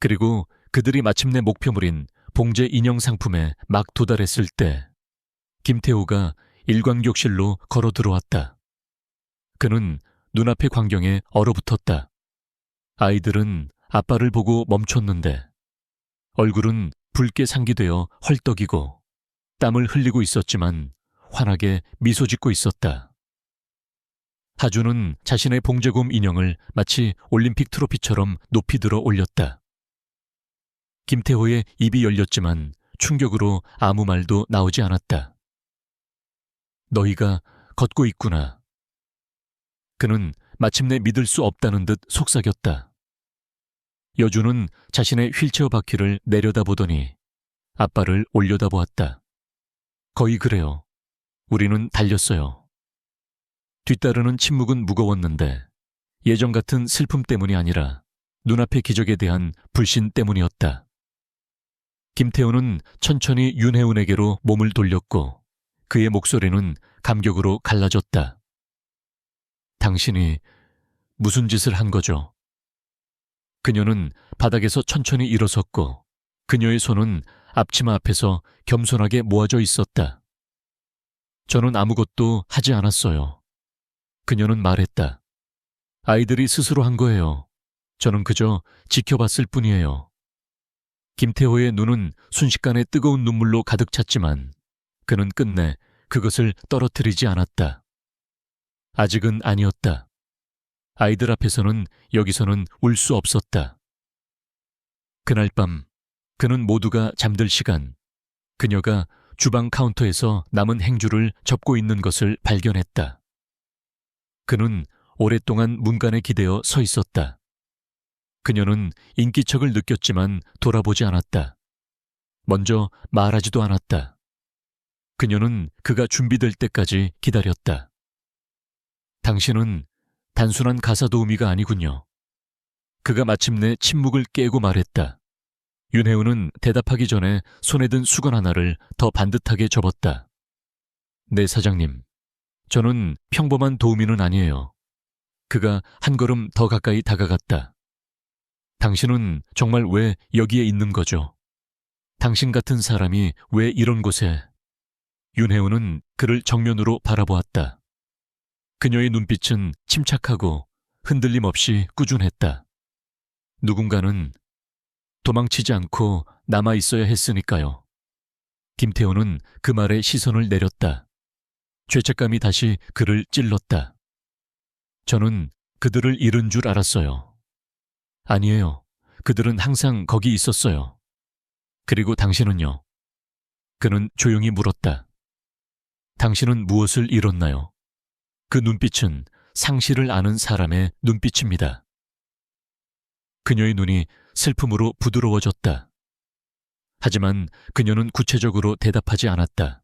그리고 그들이 마침내 목표물인 봉제 인형 상품에 막 도달했을 때 김태호가 일광욕실로 걸어 들어왔다. 그는 눈앞의 광경에 얼어붙었다. 아이들은 아빠를 보고 멈췄는데 얼굴은 붉게 상기되어 헐떡이고 땀을 흘리고 있었지만 환하게 미소 짓고 있었다. 하주는 자신의 봉제곰 인형을 마치 올림픽 트로피처럼 높이 들어 올렸다. 김태호의 입이 열렸지만 충격으로 아무 말도 나오지 않았다. 너희가 걷고 있구나. 그는 마침내 믿을 수 없다는 듯 속삭였다. 여주는 자신의 휠체어 바퀴를 내려다보더니 아빠를 올려다보았다. 거의 그래요. 우리는 달렸어요. 뒤따르는 침묵은 무거웠는데 예전 같은 슬픔 때문이 아니라 눈앞의 기적에 대한 불신 때문이었다. 김태호는 천천히 윤혜운에게로 몸을 돌렸고 그의 목소리는 감격으로 갈라졌다. 당신이 무슨 짓을 한 거죠? 그녀는 바닥에서 천천히 일어섰고 그녀의 손은 앞치마 앞에서 겸손하게 모아져 있었다. 저는 아무것도 하지 않았어요. 그녀는 말했다. 아이들이 스스로 한 거예요. 저는 그저 지켜봤을 뿐이에요. 김태호의 눈은 순식간에 뜨거운 눈물로 가득 찼지만 그는 끝내 그것을 떨어뜨리지 않았다. 아직은 아니었다. 아이들 앞에서는 여기서는 울 수 없었다. 그날 밤 그는 모두가 잠들 시간 그녀가 주방 카운터에서 남은 행주를 접고 있는 것을 발견했다. 그는 오랫동안 문간에 기대어 서 있었다. 그녀는 인기척을 느꼈지만 돌아보지 않았다. 먼저 말하지도 않았다. 그녀는 그가 준비될 때까지 기다렸다. 당신은 단순한 가사 도우미가 아니군요. 그가 마침내 침묵을 깨고 말했다. 윤혜우는 대답하기 전에 손에 든 수건 하나를 더 반듯하게 접었다. 네, 사장님. 저는 평범한 도우미는 아니에요. 그가 한 걸음 더 가까이 다가갔다. 당신은 정말 왜 여기에 있는 거죠? 당신 같은 사람이 왜 이런 곳에... 윤혜우는 그를 정면으로 바라보았다. 그녀의 눈빛은 침착하고 흔들림 없이 꾸준했다. 누군가는 도망치지 않고 남아 있어야 했으니까요. 김태호는 그 말에 시선을 내렸다. 죄책감이 다시 그를 찔렀다. 저는 그들을 잃은 줄 알았어요. 아니에요. 그들은 항상 거기 있었어요. 그리고 당신은요? 그는 조용히 물었다. 당신은 무엇을 잃었나요? 그 눈빛은 상실을 아는 사람의 눈빛입니다. 그녀의 눈이 슬픔으로 부드러워졌다. 하지만 그녀는 구체적으로 대답하지 않았다.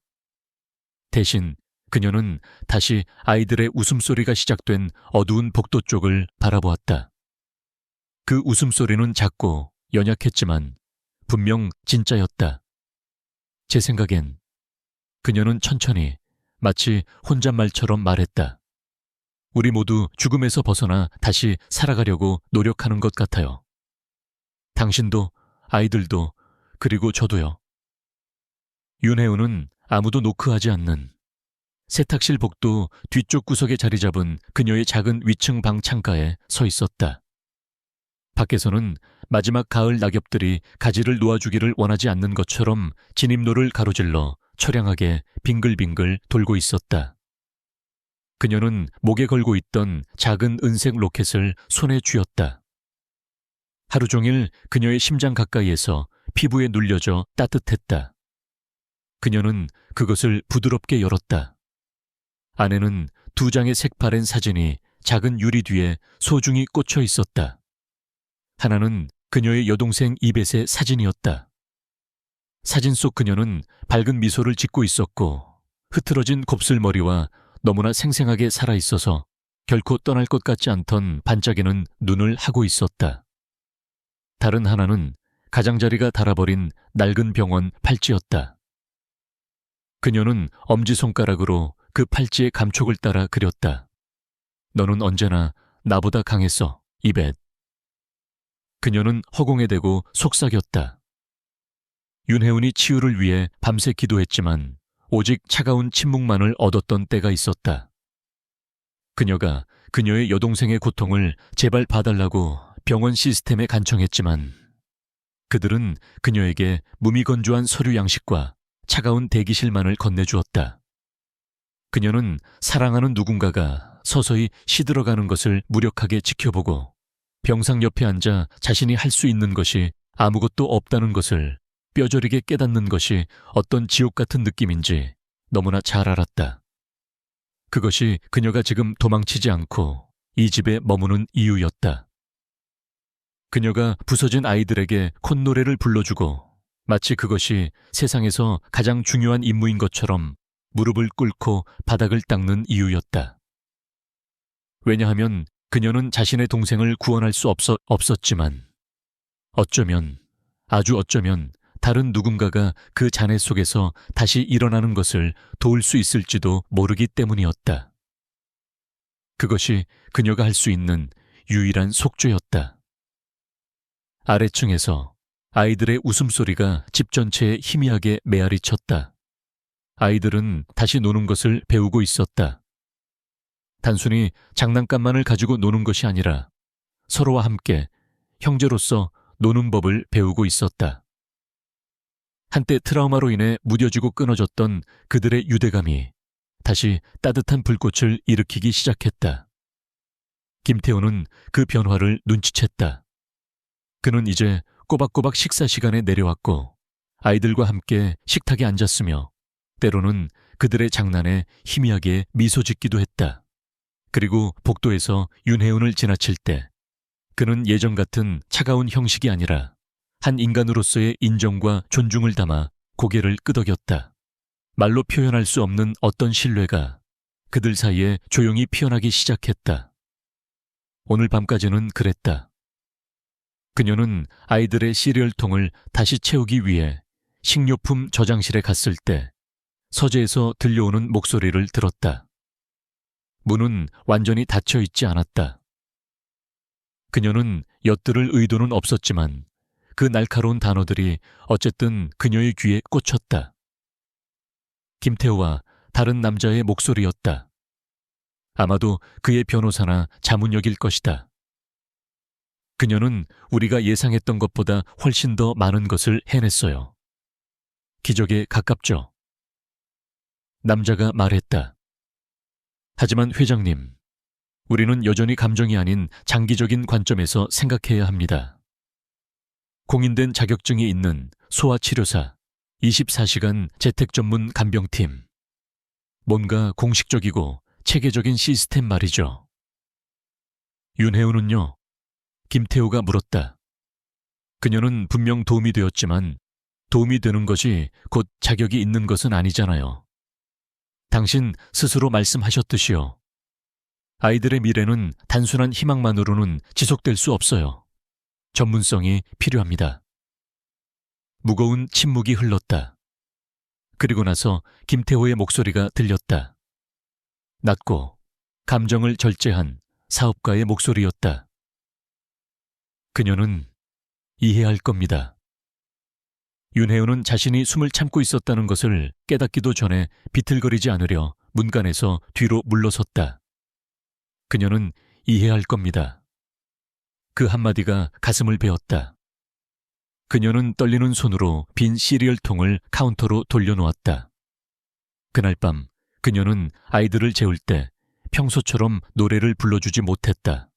대신 그녀는 다시 아이들의 웃음소리가 시작된 어두운 복도 쪽을 바라보았다. 그 웃음소리는 작고 연약했지만 분명 진짜였다. 제 생각엔 그녀는 천천히 마치 혼잣말처럼 말했다. 우리 모두 죽음에서 벗어나 다시 살아가려고 노력하는 것 같아요. 당신도, 아이들도, 그리고 저도요. 윤혜우는 아무도 노크하지 않는 세탁실 복도 뒤쪽 구석에 자리 잡은 그녀의 작은 위층 방 창가에 서 있었다. 밖에서는 마지막 가을 낙엽들이 가지를 놓아주기를 원하지 않는 것처럼 진입로를 가로질러 처량하게 빙글빙글 돌고 있었다. 그녀는 목에 걸고 있던 작은 은색 로켓을 손에 쥐었다. 하루 종일 그녀의 심장 가까이에서 피부에 눌려져 따뜻했다. 그녀는 그것을 부드럽게 열었다. 안에는 2장의 색바랜 사진이 작은 유리 뒤에 소중히 꽂혀 있었다. 하나는 그녀의 여동생 이벳의 사진이었다. 사진 속 그녀는 밝은 미소를 짓고 있었고 흐트러진 곱슬머리와 너무나 생생하게 살아있어서 결코 떠날 것 같지 않던 반짝이는 눈을 하고 있었다. 다른 하나는 가장자리가 닳아버린 낡은 병원 팔찌였다. 그녀는 엄지손가락으로 그 팔찌의 감촉을 따라 그렸다. 너는 언제나 나보다 강했어, 이벳. 그녀는 허공에 대고 속삭였다. 윤혜운이 치유를 위해 밤새 기도했지만 오직 차가운 침묵만을 얻었던 때가 있었다. 그녀가 그녀의 여동생의 고통을 제발 봐달라고 병원 시스템에 간청했지만 그들은 그녀에게 무미건조한 서류 양식과 차가운 대기실만을 건네주었다. 그녀는 사랑하는 누군가가 서서히 시들어가는 것을 무력하게 지켜보고 병상 옆에 앉아 자신이 할 수 있는 것이 아무것도 없다는 것을 뼈저리게 깨닫는 것이 어떤 지옥 같은 느낌인지 너무나 잘 알았다. 그것이 그녀가 지금 도망치지 않고 이 집에 머무는 이유였다. 그녀가 부서진 아이들에게 콧노래를 불러주고 마치 그것이 세상에서 가장 중요한 임무인 것처럼 무릎을 꿇고 바닥을 닦는 이유였다. 왜냐하면 그녀는 자신의 동생을 구원할 수 없었지만 어쩌면, 아주 어쩌면 다른 누군가가 그 잔해 속에서 다시 일어나는 것을 도울 수 있을지도 모르기 때문이었다. 그것이 그녀가 할 수 있는 유일한 속죄였다. 아래층에서 아이들의 웃음소리가 집 전체에 희미하게 메아리 쳤다. 아이들은 다시 노는 것을 배우고 있었다. 단순히 장난감만을 가지고 노는 것이 아니라 서로와 함께 형제로서 노는 법을 배우고 있었다. 한때 트라우마로 인해 무뎌지고 끊어졌던 그들의 유대감이 다시 따뜻한 불꽃을 일으키기 시작했다. 김태호는 그 변화를 눈치챘다. 그는 이제 꼬박꼬박 식사 시간에 내려왔고 아이들과 함께 식탁에 앉았으며 때로는 그들의 장난에 희미하게 미소 짓기도 했다. 그리고 복도에서 윤혜운을 지나칠 때 그는 예전 같은 차가운 형식이 아니라 한 인간으로서의 인정과 존중을 담아 고개를 끄덕였다. 말로 표현할 수 없는 어떤 신뢰가 그들 사이에 조용히 피어나기 시작했다. 오늘 밤까지는 그랬다. 그녀는 아이들의 시리얼통을 다시 채우기 위해 식료품 저장실에 갔을 때 서재에서 들려오는 목소리를 들었다. 문은 완전히 닫혀 있지 않았다. 그녀는 엿들을 의도는 없었지만 그 날카로운 단어들이 어쨌든 그녀의 귀에 꽂혔다. 김태호와 다른 남자의 목소리였다. 아마도 그의 변호사나 자문역일 것이다. 그녀는 우리가 예상했던 것보다 훨씬 더 많은 것을 해냈어요. 기적에 가깝죠. 남자가 말했다. 하지만 회장님, 우리는 여전히 감정이 아닌 장기적인 관점에서 생각해야 합니다. 공인된 자격증이 있는 소아치료사, 24시간 재택 전문 간병팀. 뭔가 공식적이고 체계적인 시스템 말이죠. 윤혜우는요? 김태호가 물었다. 그녀는 분명 도움이 되었지만 도움이 되는 것이 곧 자격이 있는 것은 아니잖아요. 당신 스스로 말씀하셨듯이요. 아이들의 미래는 단순한 희망만으로는 지속될 수 없어요. 전문성이 필요합니다. 무거운 침묵이 흘렀다. 그리고 나서 김태호의 목소리가 들렸다. 낮고 감정을 절제한 사업가의 목소리였다. 그녀는 이해할 겁니다. 윤혜우는 자신이 숨을 참고 있었다는 것을 깨닫기도 전에 비틀거리지 않으려 문간에서 뒤로 물러섰다. 그녀는 이해할 겁니다. 그 한마디가 가슴을 베었다. 그녀는 떨리는 손으로 빈 시리얼통을 카운터로 돌려놓았다. 그날 밤 그녀는 아이들을 재울 때 평소처럼 노래를 불러주지 못했다.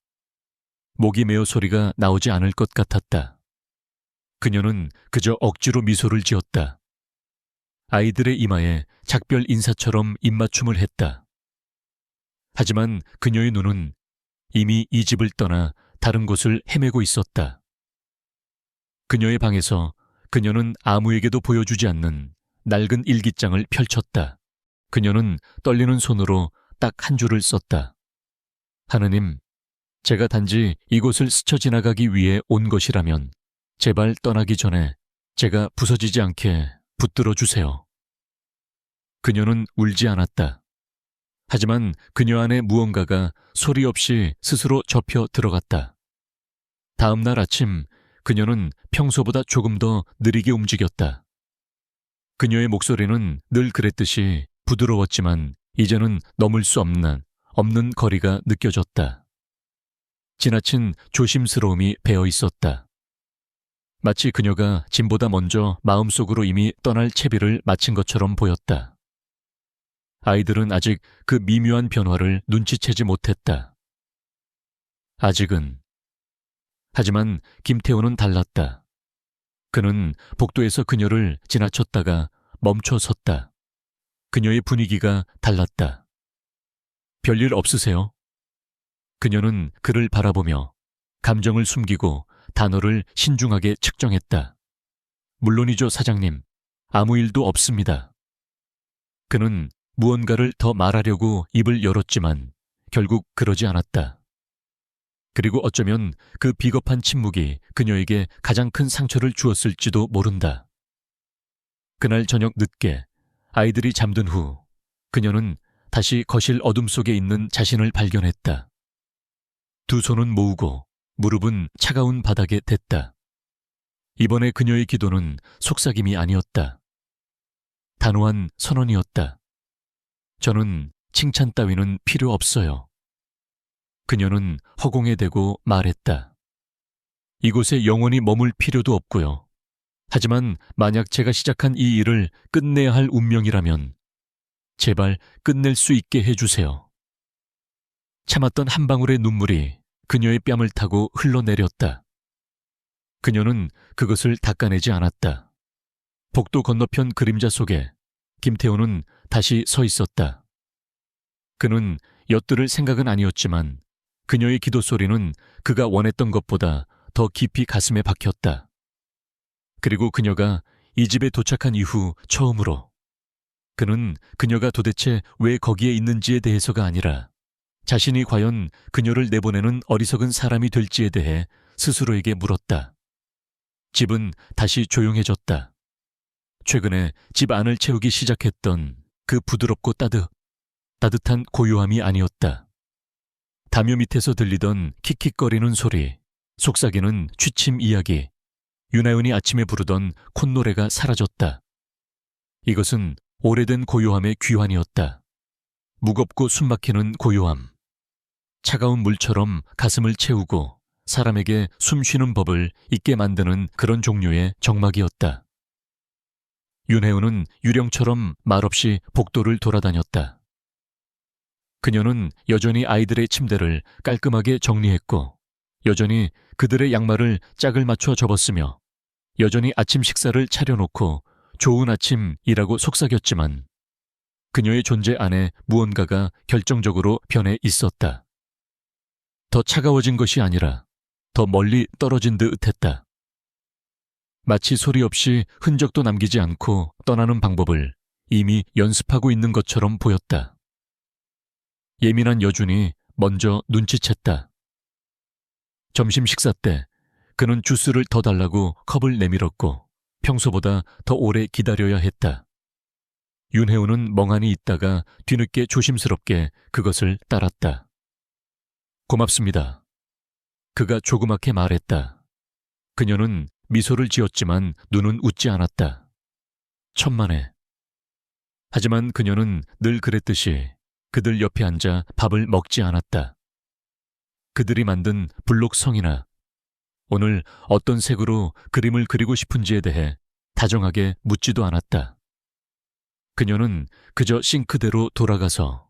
목이 메어 소리가 나오지 않을 것 같았다. 그녀는 그저 억지로 미소를 지었다. 아이들의 이마에 작별 인사처럼 입맞춤을 했다. 하지만 그녀의 눈은 이미 이 집을 떠나 다른 곳을 헤매고 있었다. 그녀의 방에서 그녀는 아무에게도 보여주지 않는 낡은 일기장을 펼쳤다. 그녀는 떨리는 손으로 딱 한 줄을 썼다. 하느님, 제가 단지 이곳을 스쳐 지나가기 위해 온 것이라면 제발 떠나기 전에 제가 부서지지 않게 붙들어 주세요. 그녀는 울지 않았다. 하지만 그녀 안에 무언가가 소리 없이 스스로 접혀 들어갔다. 다음 날 아침 그녀는 평소보다 조금 더 느리게 움직였다. 그녀의 목소리는 늘 그랬듯이 부드러웠지만 이제는 넘을 수 없는 거리가 느껴졌다. 지나친 조심스러움이 배어 있었다. 마치 그녀가 짐보다 먼저 마음속으로 이미 떠날 채비를 마친 것처럼 보였다. 아이들은 아직 그 미묘한 변화를 눈치채지 못했다. 아직은. 하지만 김태호는 달랐다. 그는 복도에서 그녀를 지나쳤다가 멈춰 섰다. 그녀의 분위기가 달랐다. 별일 없으세요? 그녀는 그를 바라보며 감정을 숨기고 단어를 신중하게 측정했다. 물론이죠, 사장님. 아무 일도 없습니다. 그는 무언가를 더 말하려고 입을 열었지만 결국 그러지 않았다. 그리고 어쩌면 그 비겁한 침묵이 그녀에게 가장 큰 상처를 주었을지도 모른다. 그날 저녁 늦게 아이들이 잠든 후 그녀는 다시 거실 어둠 속에 있는 자신을 발견했다. 두 손은 모으고 무릎은 차가운 바닥에 댔다. 이번에 그녀의 기도는 속삭임이 아니었다. 단호한 선언이었다. 저는 칭찬 따위는 필요 없어요. 그녀는 허공에 대고 말했다. 이곳에 영원히 머물 필요도 없고요. 하지만 만약 제가 시작한 이 일을 끝내야 할 운명이라면 제발 끝낼 수 있게 해주세요. 참았던 한 방울의 눈물이 그녀의 뺨을 타고 흘러내렸다. 그녀는 그것을 닦아내지 않았다. 복도 건너편 그림자 속에 김태호는 다시 서 있었다. 그는 엿들을 생각은 아니었지만 그녀의 기도 소리는 그가 원했던 것보다 더 깊이 가슴에 박혔다. 그리고 그녀가 이 집에 도착한 이후 처음으로 그는 그녀가 도대체 왜 거기에 있는지에 대해서가 아니라 자신이 과연 그녀를 내보내는 어리석은 사람이 될지에 대해 스스로에게 물었다. 집은 다시 조용해졌다. 최근에 집 안을 채우기 시작했던 그 부드럽고 따뜻한 고요함이 아니었다. 담요 밑에서 들리던 킥킥거리는 소리, 속삭이는 취침 이야기, 윤하윤이 아침에 부르던 콧노래가 사라졌다. 이것은 오래된 고요함의 귀환이었다. 무겁고 숨막히는 고요함. 차가운 물처럼 가슴을 채우고 사람에게 숨 쉬는 법을 잊게 만드는 그런 종류의 정막이었다. 윤혜은은 유령처럼 말없이 복도를 돌아다녔다. 그녀는 여전히 아이들의 침대를 깔끔하게 정리했고 여전히 그들의 양말을 짝을 맞춰 접었으며 여전히 아침 식사를 차려놓고 좋은 아침이라고 속삭였지만 그녀의 존재 안에 무언가가 결정적으로 변해 있었다. 더 차가워진 것이 아니라 더 멀리 떨어진 듯 했다. 마치 소리 없이 흔적도 남기지 않고 떠나는 방법을 이미 연습하고 있는 것처럼 보였다. 예민한 여준이 먼저 눈치챘다. 점심 식사 때 그는 주스를 더 달라고 컵을 내밀었고 평소보다 더 오래 기다려야 했다. 윤혜우는 멍하니 있다가 뒤늦게 조심스럽게 그것을 따랐다. 고맙습니다. 그가 조그맣게 말했다. 그녀는 미소를 지었지만 눈은 웃지 않았다. 천만에. 하지만 그녀는 늘 그랬듯이 그들 옆에 앉아 밥을 먹지 않았다. 그들이 만든 블록성이나 오늘 어떤 색으로 그림을 그리고 싶은지에 대해 다정하게 묻지도 않았다. 그녀는 그저 싱크대로 돌아가서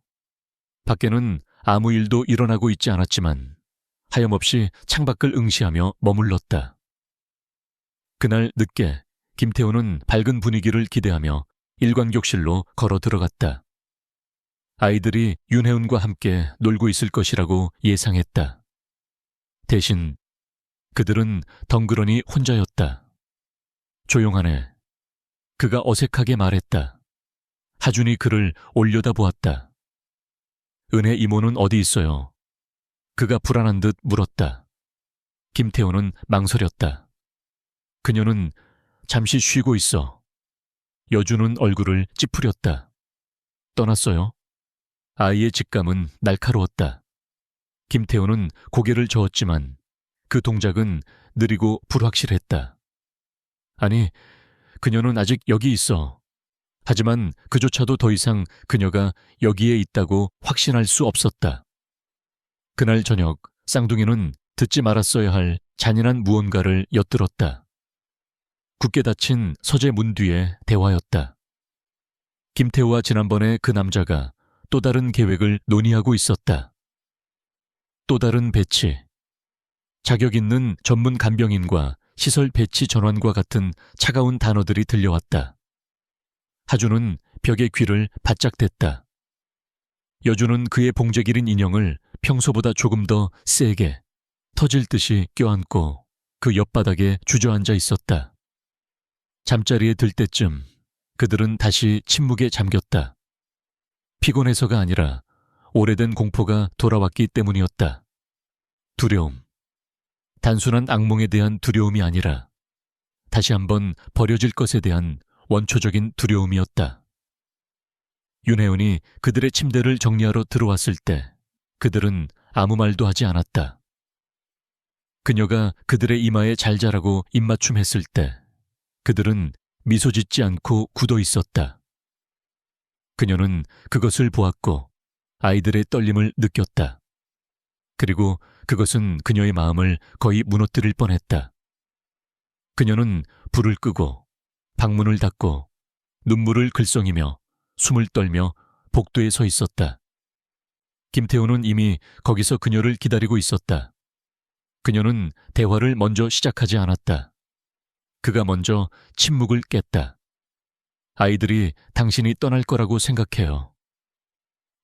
밖에는 아무 일도 일어나고 있지 않았지만 하염없이 창밖을 응시하며 머물렀다. 그날 늦게 김태호는 밝은 분위기를 기대하며 일광욕실로 걸어 들어갔다. 아이들이 윤혜은과 함께 놀고 있을 것이라고 예상했다. 대신 그들은 덩그러니 혼자였다. 조용하네. 그가 어색하게 말했다. 하준이 그를 올려다보았다. 은혜 이모는 어디 있어요? 그가 불안한 듯 물었다. 김태호는 망설였다. 그녀는 잠시 쉬고 있어. 여주는 얼굴을 찌푸렸다. 떠났어요? 아이의 직감은 날카로웠다. 김태호는 고개를 저었지만 그 동작은 느리고 불확실했다. 아니, 그녀는 아직 여기 있어. 하지만 그조차도 더 이상 그녀가 여기에 있다고 확신할 수 없었다. 그날 저녁 쌍둥이는 듣지 말았어야 할 잔인한 무언가를 엿들었다. 굳게 닫힌 서재 문 뒤의 대화였다. 김태우와 지난번에 그 남자가 또 다른 계획을 논의하고 있었다. 또 다른 배치. 자격 있는 전문 간병인과 시설 배치 전환과 같은 차가운 단어들이 들려왔다. 하주는 벽에 귀를 바짝 댔다. 여주는 그의 봉제 기린 인형을 평소보다 조금 더 세게 터질 듯이 껴안고 그 옆바닥에 주저앉아 있었다. 잠자리에 들 때쯤 그들은 다시 침묵에 잠겼다. 피곤해서가 아니라 오래된 공포가 돌아왔기 때문이었다. 두려움. 단순한 악몽에 대한 두려움이 아니라 다시 한번 버려질 것에 대한 원초적인 두려움이었다. 윤혜은이 그들의 침대를 정리하러 들어왔을 때 그들은 아무 말도 하지 않았다. 그녀가 그들의 이마에 잘 자라고 입맞춤했을 때 그들은 미소 짓지 않고 굳어 있었다. 그녀는 그것을 보았고 아이들의 떨림을 느꼈다. 그리고 그것은 그녀의 마음을 거의 무너뜨릴 뻔했다. 그녀는 불을 끄고 방문을 닫고 눈물을 글썽이며 숨을 떨며 복도에 서 있었다. 김태우는 이미 거기서 그녀를 기다리고 있었다. 그녀는 대화를 먼저 시작하지 않았다. 그가 먼저 침묵을 깼다. 아이들이 당신이 떠날 거라고 생각해요.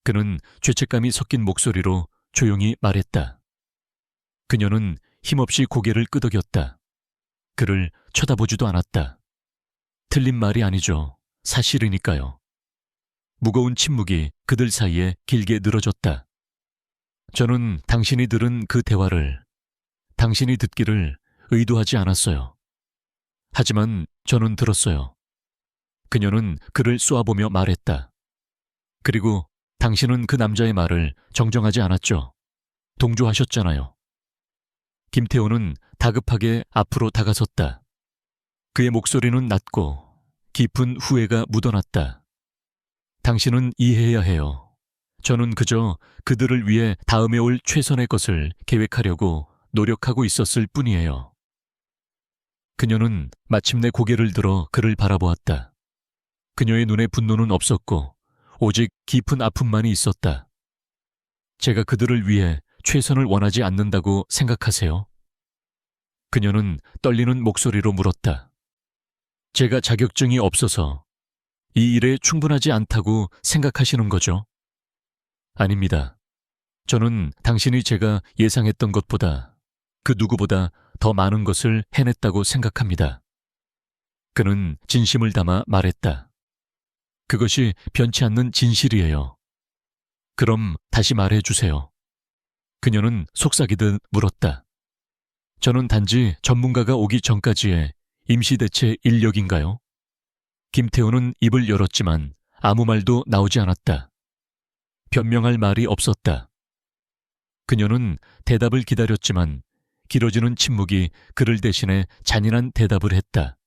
그는 죄책감이 섞인 목소리로 조용히 말했다. 그녀는 힘없이 고개를 끄덕였다. 그를 쳐다보지도 않았다. 틀린 말이 아니죠. 사실이니까요. 무거운 침묵이 그들 사이에 길게 늘어졌다. 저는 당신이 들은 그 대화를, 당신이 듣기를 의도하지 않았어요. 하지만 저는 들었어요. 그녀는 그를 쏘아보며 말했다. 그리고 당신은 그 남자의 말을 정정하지 않았죠. 동조하셨잖아요. 김태호는 다급하게 앞으로 다가섰다. 그의 목소리는 낮고 깊은 후회가 묻어났다. 당신은 이해해야 해요. 저는 그저 그들을 위해 다음에 올 최선의 것을 계획하려고 노력하고 있었을 뿐이에요. 그녀는 마침내 고개를 들어 그를 바라보았다. 그녀의 눈에 분노는 없었고 오직 깊은 아픔만이 있었다. 제가 그들을 위해 최선을 원하지 않는다고 생각하세요? 그녀는 떨리는 목소리로 물었다. 제가 자격증이 없어서 이 일에 충분하지 않다고 생각하시는 거죠? 아닙니다. 저는 당신이 제가 예상했던 것보다 그 누구보다 더 많은 것을 해냈다고 생각합니다. 그는 진심을 담아 말했다. 그것이 변치 않는 진실이에요. 그럼 다시 말해주세요. 그녀는 속삭이듯 물었다. 저는 단지 전문가가 오기 전까지의 임시대체 인력인가요? 김태우는 입을 열었지만 아무 말도 나오지 않았다. 변명할 말이 없었다. 그녀는 대답을 기다렸지만 길어지는 침묵이 그를 대신해 잔인한 대답을 했다.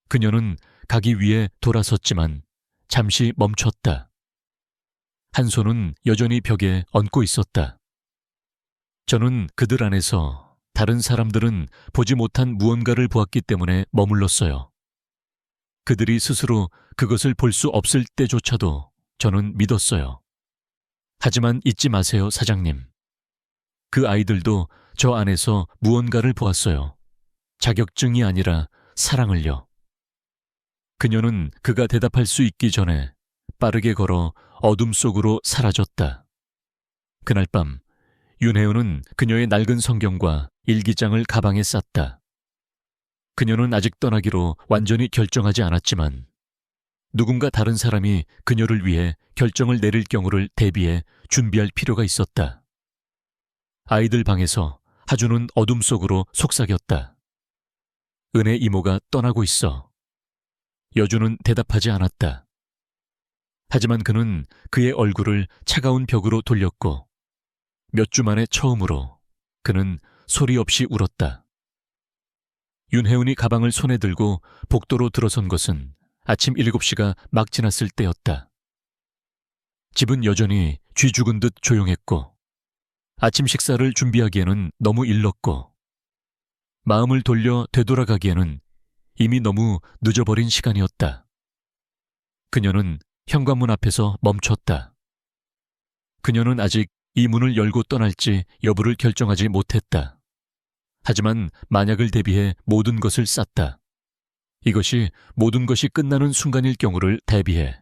그녀는 가기 위해 돌아섰지만 잠시 멈췄다. 한 손은 여전히 벽에 얹고 있었다. 저는 그들 안에서 다른 사람들은 보지 못한 무언가를 보았기 때문에 머물렀어요. 그들이 스스로 그것을 볼 수 없을 때조차도 저는 믿었어요. 하지만 잊지 마세요, 사장님. 그 아이들도 저 안에서 무언가를 보았어요. 자격증이 아니라 사랑을요. 그녀는 그가 대답할 수 있기 전에 빠르게 걸어 어둠 속으로 사라졌다. 그날 밤 윤혜은은 그녀의 낡은 성경과 일기장을 가방에 쌌다. 그녀는 아직 떠나기로 완전히 결정하지 않았지만 누군가 다른 사람이 그녀를 위해 결정을 내릴 경우를 대비해 준비할 필요가 있었다. 아이들 방에서 하주는 어둠 속으로 속삭였다. 은혜 이모가 떠나고 있어. 여주는 대답하지 않았다. 하지만 그는 그의 얼굴을 차가운 벽으로 돌렸고 몇 주 만에 처음으로 그는 소리 없이 울었다. 윤혜운이 가방을 손에 들고 복도로 들어선 것은 아침 7시가 막 지났을 때였다. 집은 여전히 쥐 죽은 듯 조용했고 아침 식사를 준비하기에는 너무 일렀고 마음을 돌려 되돌아가기에는 이미 너무 늦어버린 시간이었다. 그녀는 현관문 앞에서 멈췄다. 그녀는 아직 이 문을 열고 떠날지 여부를 결정하지 못했다. 하지만 만약을 대비해 모든 것을 쌌다. 이것이 모든 것이 끝나는 순간일 경우를 대비해.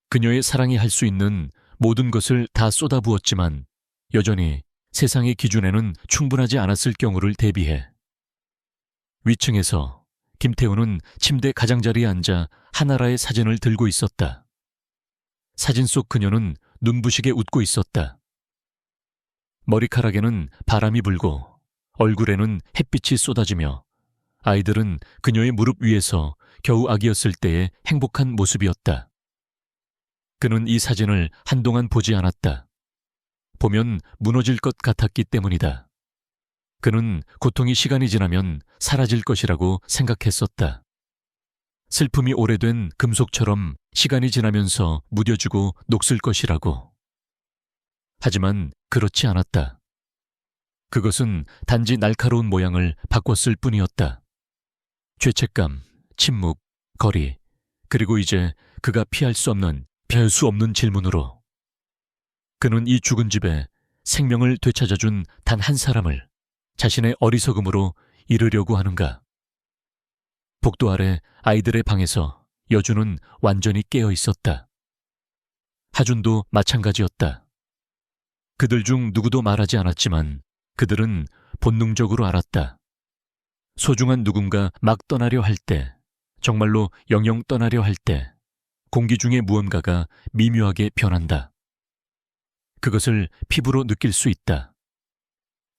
그녀의 사랑이 할 수 있는 모든 것을 다 쏟아부었지만 여전히 세상의 기준에는 충분하지 않았을 경우를 대비해. 위층에서 김태우는 침대 가장자리에 앉아 하나라의 사진을 들고 있었다. 사진 속 그녀는 눈부시게 웃고 있었다. 머리카락에는 바람이 불고 얼굴에는 햇빛이 쏟아지며 아이들은 그녀의 무릎 위에서 겨우 아기였을 때의 행복한 모습이었다. 그는 이 사진을 한동안 보지 않았다. 보면 무너질 것 같았기 때문이다. 그는 고통이 시간이 지나면 사라질 것이라고 생각했었다. 슬픔이 오래된 금속처럼 시간이 지나면서 무뎌지고 녹슬 것이라고. 하지만 그렇지 않았다. 그것은 단지 날카로운 모양을 바꿨을 뿐이었다. 죄책감, 침묵, 거리, 그리고 이제 그가 피할 수 없는, 피할 수 없는 질문으로. 그는 이 죽은 집에 생명을 되찾아준 단 한 사람을 자신의 어리석음으로 잃으려고 하는가. 복도 아래 아이들의 방에서 여주는 완전히 깨어 있었다. 하준도 마찬가지였다. 그들 중 누구도 말하지 않았지만 그들은 본능적으로 알았다. 소중한 누군가 막 떠나려 할 때, 정말로 영영 떠나려 할 때, 공기 중에 무언가가 미묘하게 변한다. 그것을 피부로 느낄 수 있다.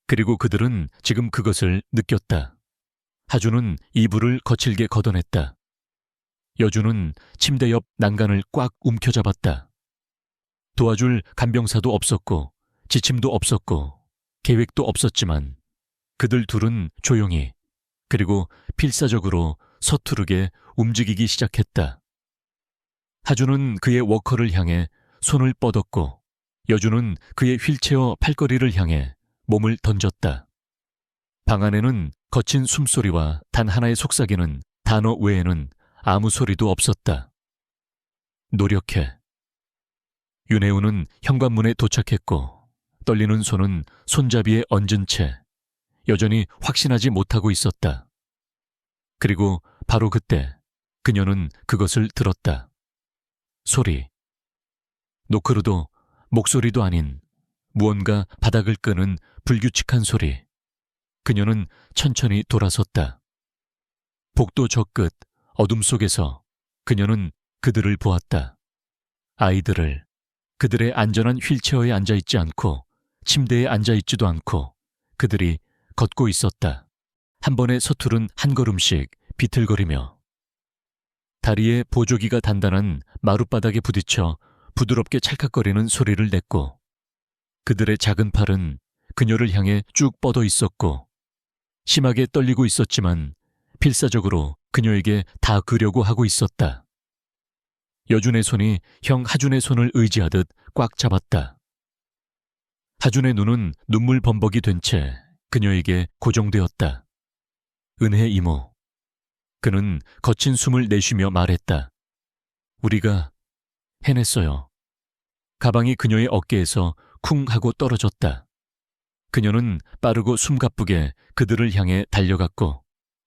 그리고 그들은 지금 그것을 느꼈다. 하주는 이불을 거칠게 걷어냈다. 여주는 침대 옆 난간을 꽉 움켜잡았다. 도와줄 간병사도 없었고 지침도 없었고 계획도 없었지만 그들 둘은 조용히 그리고 필사적으로 서투르게 움직이기 시작했다. 하주는 그의 워커를 향해 손을 뻗었고 여주는 그의 휠체어 팔걸이를 향해 몸을 던졌다. 방 안에는 거친 숨소리와 단 하나의 속삭이는 단어 외에는 아무 소리도 없었다. 노력해. 윤혜우는 현관문에 도착했고 떨리는 손은 손잡이에 얹은 채 여전히 확신하지 못하고 있었다. 그리고 바로 그때 그녀는 그것을 들었다. 소리. 노크르도 목소리도 아닌 무언가 바닥을 끄는 불규칙한 소리. 그녀는 천천히 돌아섰다. 복도 저 끝 어둠 속에서 그녀는 그들을 보았다. 아이들을. 그들의 안전한 휠체어에 앉아있지 않고 침대에 앉아있지도 않고 그들이 걷고 있었다. 한 번에 서투른 한 걸음씩 비틀거리며 다리에 보조기가 단단한 마룻바닥에 부딪혀 부드럽게 찰칵거리는 소리를 냈고 그들의 작은 팔은 그녀를 향해 쭉 뻗어 있었고 심하게 떨리고 있었지만 필사적으로 그녀에게 닿으려고 하고 있었다. 여준의 손이 형 하준의 손을 의지하듯 꽉 잡았다. 하준의 눈은 눈물 범벅이 된 채 그녀에게 고정되었다. 은혜 이모. 그는 거친 숨을 내쉬며 말했다. 우리가 해냈어요. 가방이 그녀의 어깨에서 쿵 하고 떨어졌다. 그녀는 빠르고 숨가쁘게 그들을 향해 달려갔고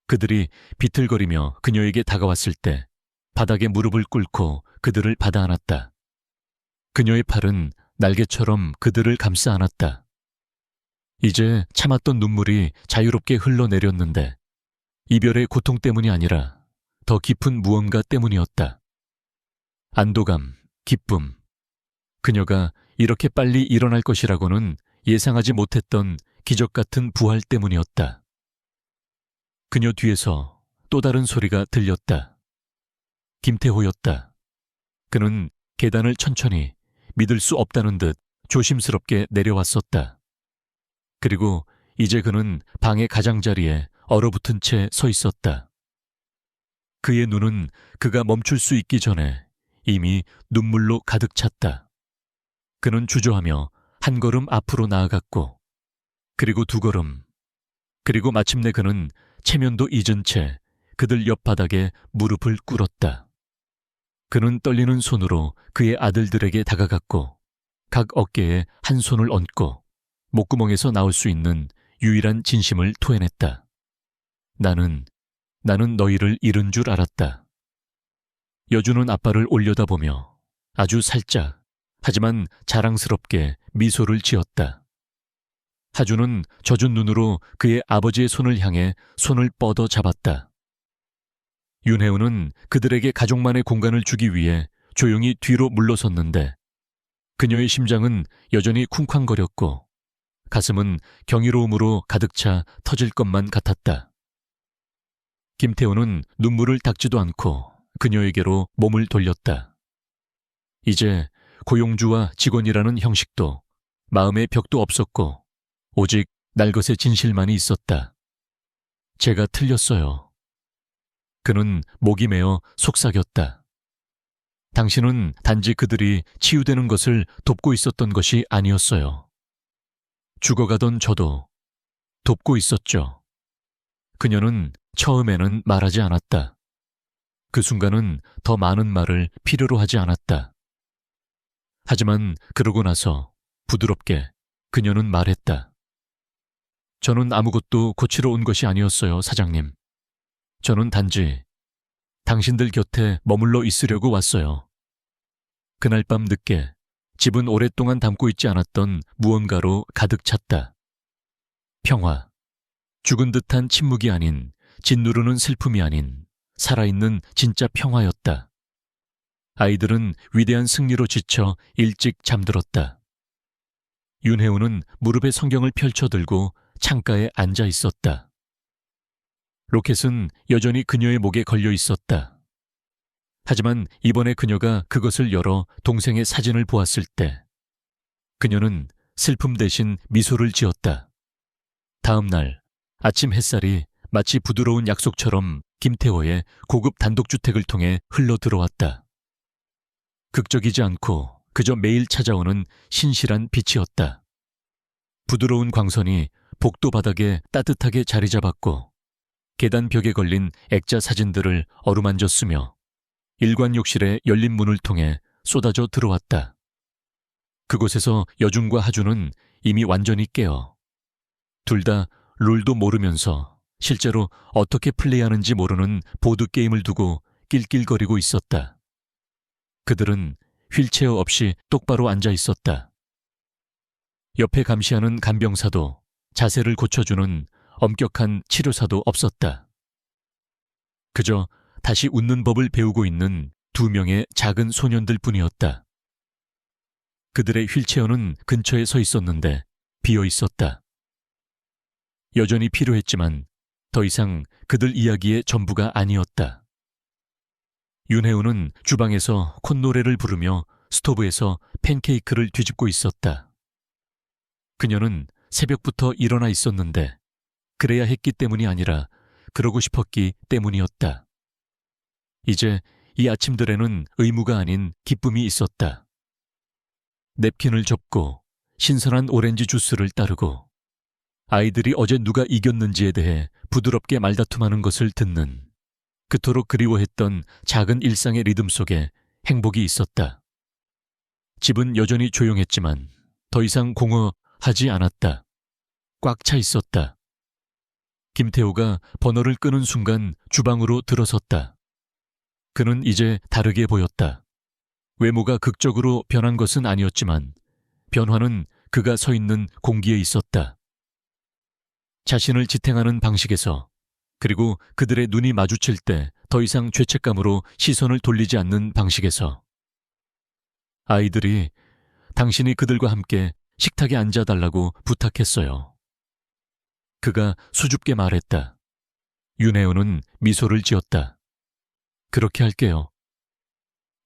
그들이 비틀거리며 그녀에게 다가왔을 때 바닥에 무릎을 꿇고 그들을 받아 안았다. 그녀의 팔은 날개처럼 그들을 감싸 안았다. 이제 참았던 눈물이 자유롭게 흘러내렸는데 이별의 고통 때문이 아니라 더 깊은 무언가 때문이었다. 안도감, 기쁨. 그녀가 이렇게 빨리 일어날 것이라고는 예상하지 못했던 기적 같은 부활 때문이었다. 그녀 뒤에서 또 다른 소리가 들렸다. 김태호였다. 그는 계단을 천천히 믿을 수 없다는 듯 조심스럽게 내려왔었다. 그리고 이제 그는 방의 가장자리에 얼어붙은 채 서 있었다. 그의 눈은 그가 멈출 수 있기 전에 이미 눈물로 가득 찼다. 그는 주저하며 한 걸음 앞으로 나아갔고, 그리고 두 걸음, 그리고 마침내 그는 체면도 잊은 채 그들 옆 바닥에 무릎을 꿇었다. 그는 떨리는 손으로 그의 아들들에게 다가갔고, 각 어깨에 한 손을 얹고 목구멍에서 나올 수 있는 유일한 진심을 토해냈다. 나는 너희를 잃은 줄 알았다. 여주는 아빠를 올려다보며 아주 살짝, 하지만 자랑스럽게 미소를 지었다. 하주는 젖은 눈으로 그의 아버지의 손을 향해 손을 뻗어 잡았다. 윤혜우는 그들에게 가족만의 공간을 주기 위해 조용히 뒤로 물러섰는데, 그녀의 심장은 여전히 쿵쾅거렸고 가슴은 경이로움으로 가득 차 터질 것만 같았다. 김태호는 눈물을 닦지도 않고 그녀에게로 몸을 돌렸다. 이제 고용주와 직원이라는 형식도 마음의 벽도 없었고 오직 날것의 진실만이 있었다. 제가 틀렸어요. 그는 목이 메어 속삭였다. 당신은 단지 그들이 치유되는 것을 돕고 있었던 것이 아니었어요. 죽어가던 저도 돕고 있었죠. 그녀는 처음에는 말하지 않았다. 그 순간은 더 많은 말을 필요로 하지 않았다. 하지만 그러고 나서 부드럽게 그녀는 말했다. 저는 아무것도 고치러 온 것이 아니었어요, 사장님. 저는 단지 당신들 곁에 머물러 있으려고 왔어요. 그날 밤 늦게 집은 오랫동안 담고 있지 않았던 무언가로 가득 찼다. 평화, 죽은 듯한 침묵이 아닌, 짓누르는 슬픔이 아닌 살아있는 진짜 평화였다. 아이들은 위대한 승리로 지쳐 일찍 잠들었다. 윤혜우는 무릎에 성경을 펼쳐들고 창가에 앉아 있었다. 로켓은 여전히 그녀의 목에 걸려 있었다. 하지만 이번에 그녀가 그것을 열어 동생의 사진을 보았을 때 그녀는 슬픔 대신 미소를 지었다. 다음 날 아침 햇살이 마치 부드러운 약속처럼 김태호의 고급 단독주택을 통해 흘러 들어왔다. 극적이지 않고 그저 매일 찾아오는 신실한 빛이었다. 부드러운 광선이 복도 바닥에 따뜻하게 자리 잡았고 계단 벽에 걸린 액자 사진들을 어루만졌으며 일관 욕실의 열린 문을 통해 쏟아져 들어왔다. 그곳에서 여준과 하준은 이미 완전히 깨어 둘 다 룰도 모르면서 실제로 어떻게 플레이하는지 모르는 보드게임을 두고 낄낄거리고 있었다. 그들은 휠체어 없이 똑바로 앉아 있었다. 옆에 감시하는 간병사도 자세를 고쳐주는 엄격한 치료사도 없었다. 그저 다시 웃는 법을 배우고 있는 두 명의 작은 소년들 뿐이었다. 그들의 휠체어는 근처에 서 있었는데 비어 있었다. 여전히 필요했지만 더 이상 그들 이야기의 전부가 아니었다. 윤혜우는 주방에서 콧노래를 부르며 스토브에서 팬케이크를 뒤집고 있었다. 그녀는 새벽부터 일어나 있었는데 그래야 했기 때문이 아니라 그러고 싶었기 때문이었다. 이제 이 아침들에는 의무가 아닌 기쁨이 있었다. 냅킨을 접고 신선한 오렌지 주스를 따르고 아이들이 어제 누가 이겼는지에 대해 부드럽게 말다툼하는 것을 듣는 그토록 그리워했던 작은 일상의 리듬 속에 행복이 있었다. 집은 여전히 조용했지만 더 이상 공허하지 않았다. 꽉 차 있었다. 김태호가 번호를 끄는 순간 주방으로 들어섰다. 그는 이제 다르게 보였다. 외모가 극적으로 변한 것은 아니었지만 변화는 그가 서 있는 공기에 있었다. 자신을 지탱하는 방식에서, 그리고 그들의 눈이 마주칠 때 더 이상 죄책감으로 시선을 돌리지 않는 방식에서. 아이들이 당신이 그들과 함께 식탁에 앉아달라고 부탁했어요. 그가 수줍게 말했다. 윤혜우는 미소를 지었다. 그렇게 할게요.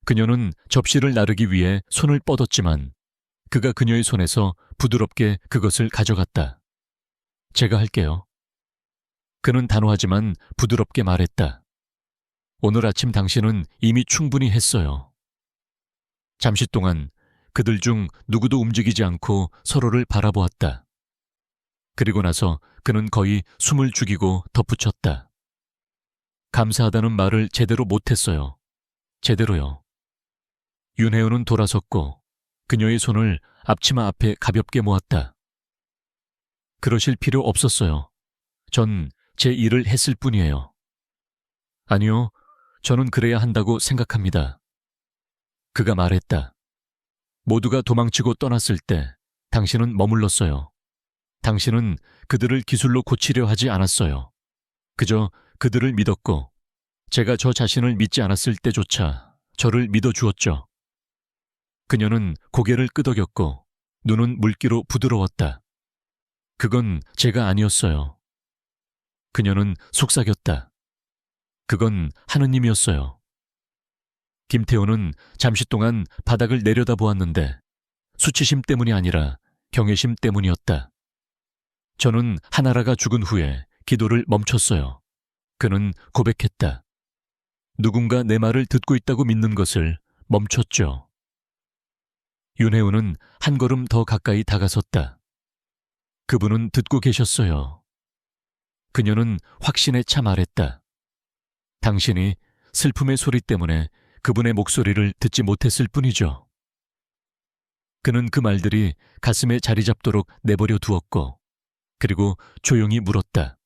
그녀는 접시를 나르기 위해 손을 뻗었지만 그가 그녀의 손에서 부드럽게 그것을 가져갔다. 제가 할게요. 그는 단호하지만 부드럽게 말했다. 오늘 아침 당신은 이미 충분히 했어요. 잠시 동안 그들 중 누구도 움직이지 않고 서로를 바라보았다. 그리고 나서 그는 거의 숨을 죽이고 덧붙였다. 감사하다는 말을 제대로 못했어요. 제대로요. 윤혜은은 돌아섰고 그녀의 손을 앞치마 앞에 가볍게 모았다. 그러실 필요 없었어요. 전 제 일을 했을 뿐이에요. 아니요, 저는 그래야 한다고 생각합니다. 그가 말했다. 모두가 도망치고 떠났을 때 당신은 머물렀어요. 당신은 그들을 기술로 고치려 하지 않았어요. 그저 그들을 믿었고 제가 저 자신을 믿지 않았을 때조차 저를 믿어주었죠. 그녀는 고개를 끄덕였고 눈은 물기로 부드러웠다. 그건 제가 아니었어요. 그녀는 속삭였다. 그건 하느님이었어요. 김태호는 잠시 동안 바닥을 내려다보았는데 수치심 때문이 아니라 경외심 때문이었다. 저는 하나라가 죽은 후에 기도를 멈췄어요. 그는 고백했다. 누군가 내 말을 듣고 있다고 믿는 것을 멈췄죠. 윤혜우는 한 걸음 더 가까이 다가섰다. 그분은 듣고 계셨어요. 그녀는 확신에 차 말했다. 당신이 슬픔의 소리 때문에 그분의 목소리를 듣지 못했을 뿐이죠. 그는 그 말들이 가슴에 자리 잡도록 내버려 두었고, 그리고 조용히 물었다.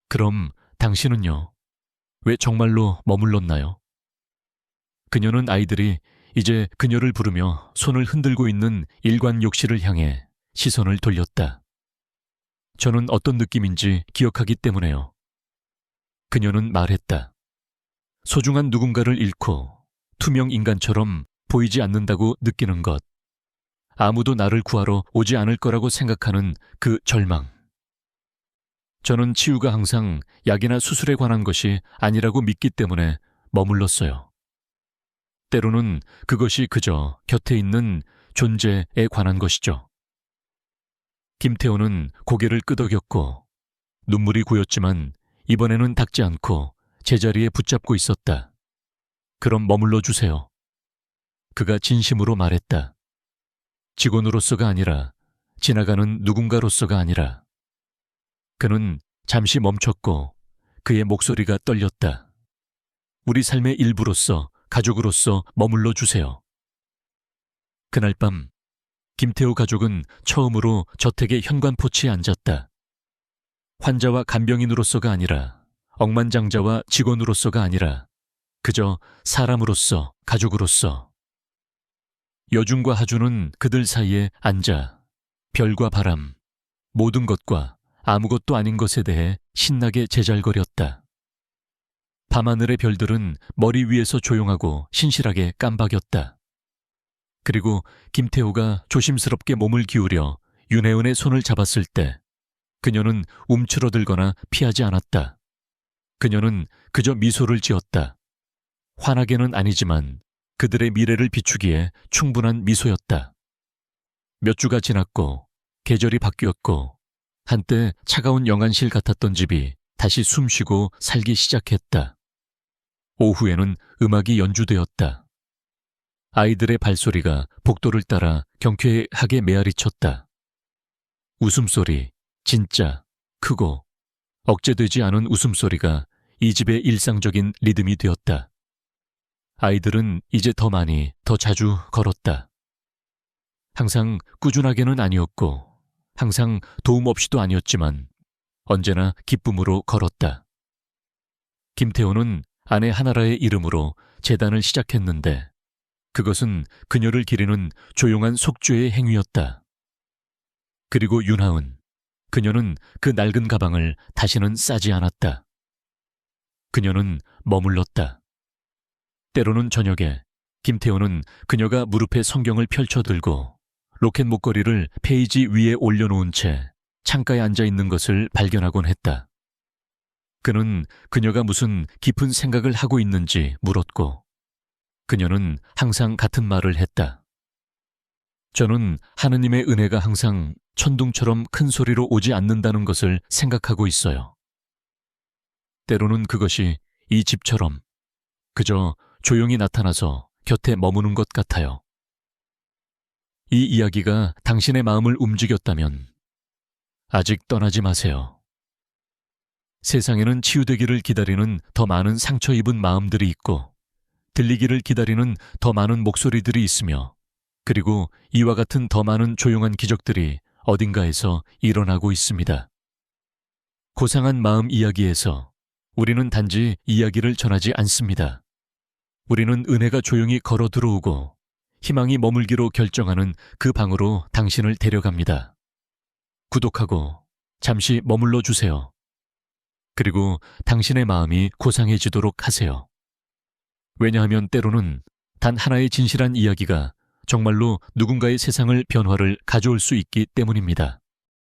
그럼 당신은요? 왜 정말로 머물렀나요? 그녀는 아이들이 이제 그녀를 부르며 손을 흔들고 있는 일관 욕실을 향해 시선을 돌렸다. 저는 어떤 느낌인지 기억하기 때문에요. 그녀는 말했다. 소중한 누군가를 잃고 투명 인간처럼 보이지 않는다고 느끼는 것. 아무도 나를 구하러 오지 않을 거라고 생각하는 그 절망. 저는 치유가 항상 약이나 수술에 관한 것이 아니라고 믿기 때문에 머물렀어요. 때로는 그것이 그저 곁에 있는 존재에 관한 것이죠. 김태호는 고개를 끄덕였고 눈물이 고였지만 이번에는 닦지 않고 제자리에 붙잡고 있었다. 그럼 머물러 주세요. 그가 진심으로 말했다. 직원으로서가 아니라 지나가는 누군가로서가 아니라. 그는 잠시 멈췄고 그의 목소리가 떨렸다. 우리 삶의 일부로서 가족으로서 머물러 주세요. 그날 밤 김태호 가족은 처음으로 저택의 현관포치에 앉았다. 환자와 간병인으로서가 아니라 억만장자와 직원으로서가 아니라 그저 사람으로서 가족으로서. 여중과 하주는 그들 사이에 앉아 별과 바람, 모든 것과 아무것도 아닌 것에 대해 신나게 제잘거렸다. 밤하늘의 별들은 머리 위에서 조용하고 신실하게 깜박였다. 그리고 김태호가 조심스럽게 몸을 기울여 윤혜은의 손을 잡았을 때 그녀는 움츠러들거나 피하지 않았다. 그녀는 그저 미소를 지었다. 환하게는 아니지만 그들의 미래를 비추기에 충분한 미소였다. 몇 주가 지났고 계절이 바뀌었고 한때 차가운 영안실 같았던 집이 다시 숨쉬고 살기 시작했다. 오후에는 음악이 연주되었다. 아이들의 발소리가 복도를 따라 경쾌하게 메아리쳤다. 웃음소리, 진짜, 크고 억제되지 않은 웃음소리가 이 집의 일상적인 리듬이 되었다. 아이들은 이제 더 많이, 더 자주 걸었다. 항상 꾸준하게는 아니었고 항상 도움 없이도 아니었지만 언제나 기쁨으로 걸었다. 김태호는 아내 하나라의 이름으로 재단을 시작했는데 그것은 그녀를 기리는 조용한 속죄의 행위였다. 그리고 윤하은, 그녀는 그 낡은 가방을 다시는 싸지 않았다. 그녀는 머물렀다. 때로는 저녁에 김태호는 그녀가 무릎에 성경을 펼쳐들고 로켓 목걸이를 페이지 위에 올려놓은 채 창가에 앉아있는 것을 발견하곤 했다. 그는 그녀가 무슨 깊은 생각을 하고 있는지 물었고 그녀는 항상 같은 말을 했다. 저는 하느님의 은혜가 항상 천둥처럼 큰 소리로 오지 않는다는 것을 생각하고 있어요. 때로는 그것이 이 집처럼 그저 조용히 나타나서 곁에 머무는 것 같아요. 이 이야기가 당신의 마음을 움직였다면 아직 떠나지 마세요. 세상에는 치유되기를 기다리는 더 많은 상처 입은 마음들이 있고 들리기를 기다리는 더 많은 목소리들이 있으며 그리고 이와 같은 더 많은 조용한 기적들이 어딘가에서 일어나고 있습니다. 고상한 마음 이야기에서 우리는 단지 이야기를 전하지 않습니다. 우리는 은혜가 조용히 걸어 들어오고 희망이 머물기로 결정하는 그 방으로 당신을 데려갑니다. 구독하고 잠시 머물러 주세요. 그리고 당신의 마음이 고상해지도록 하세요. 왜냐하면 때로는 단 하나의 진실한 이야기가 정말로 누군가의 세상을 변화를 가져올 수 있기 때문입니다.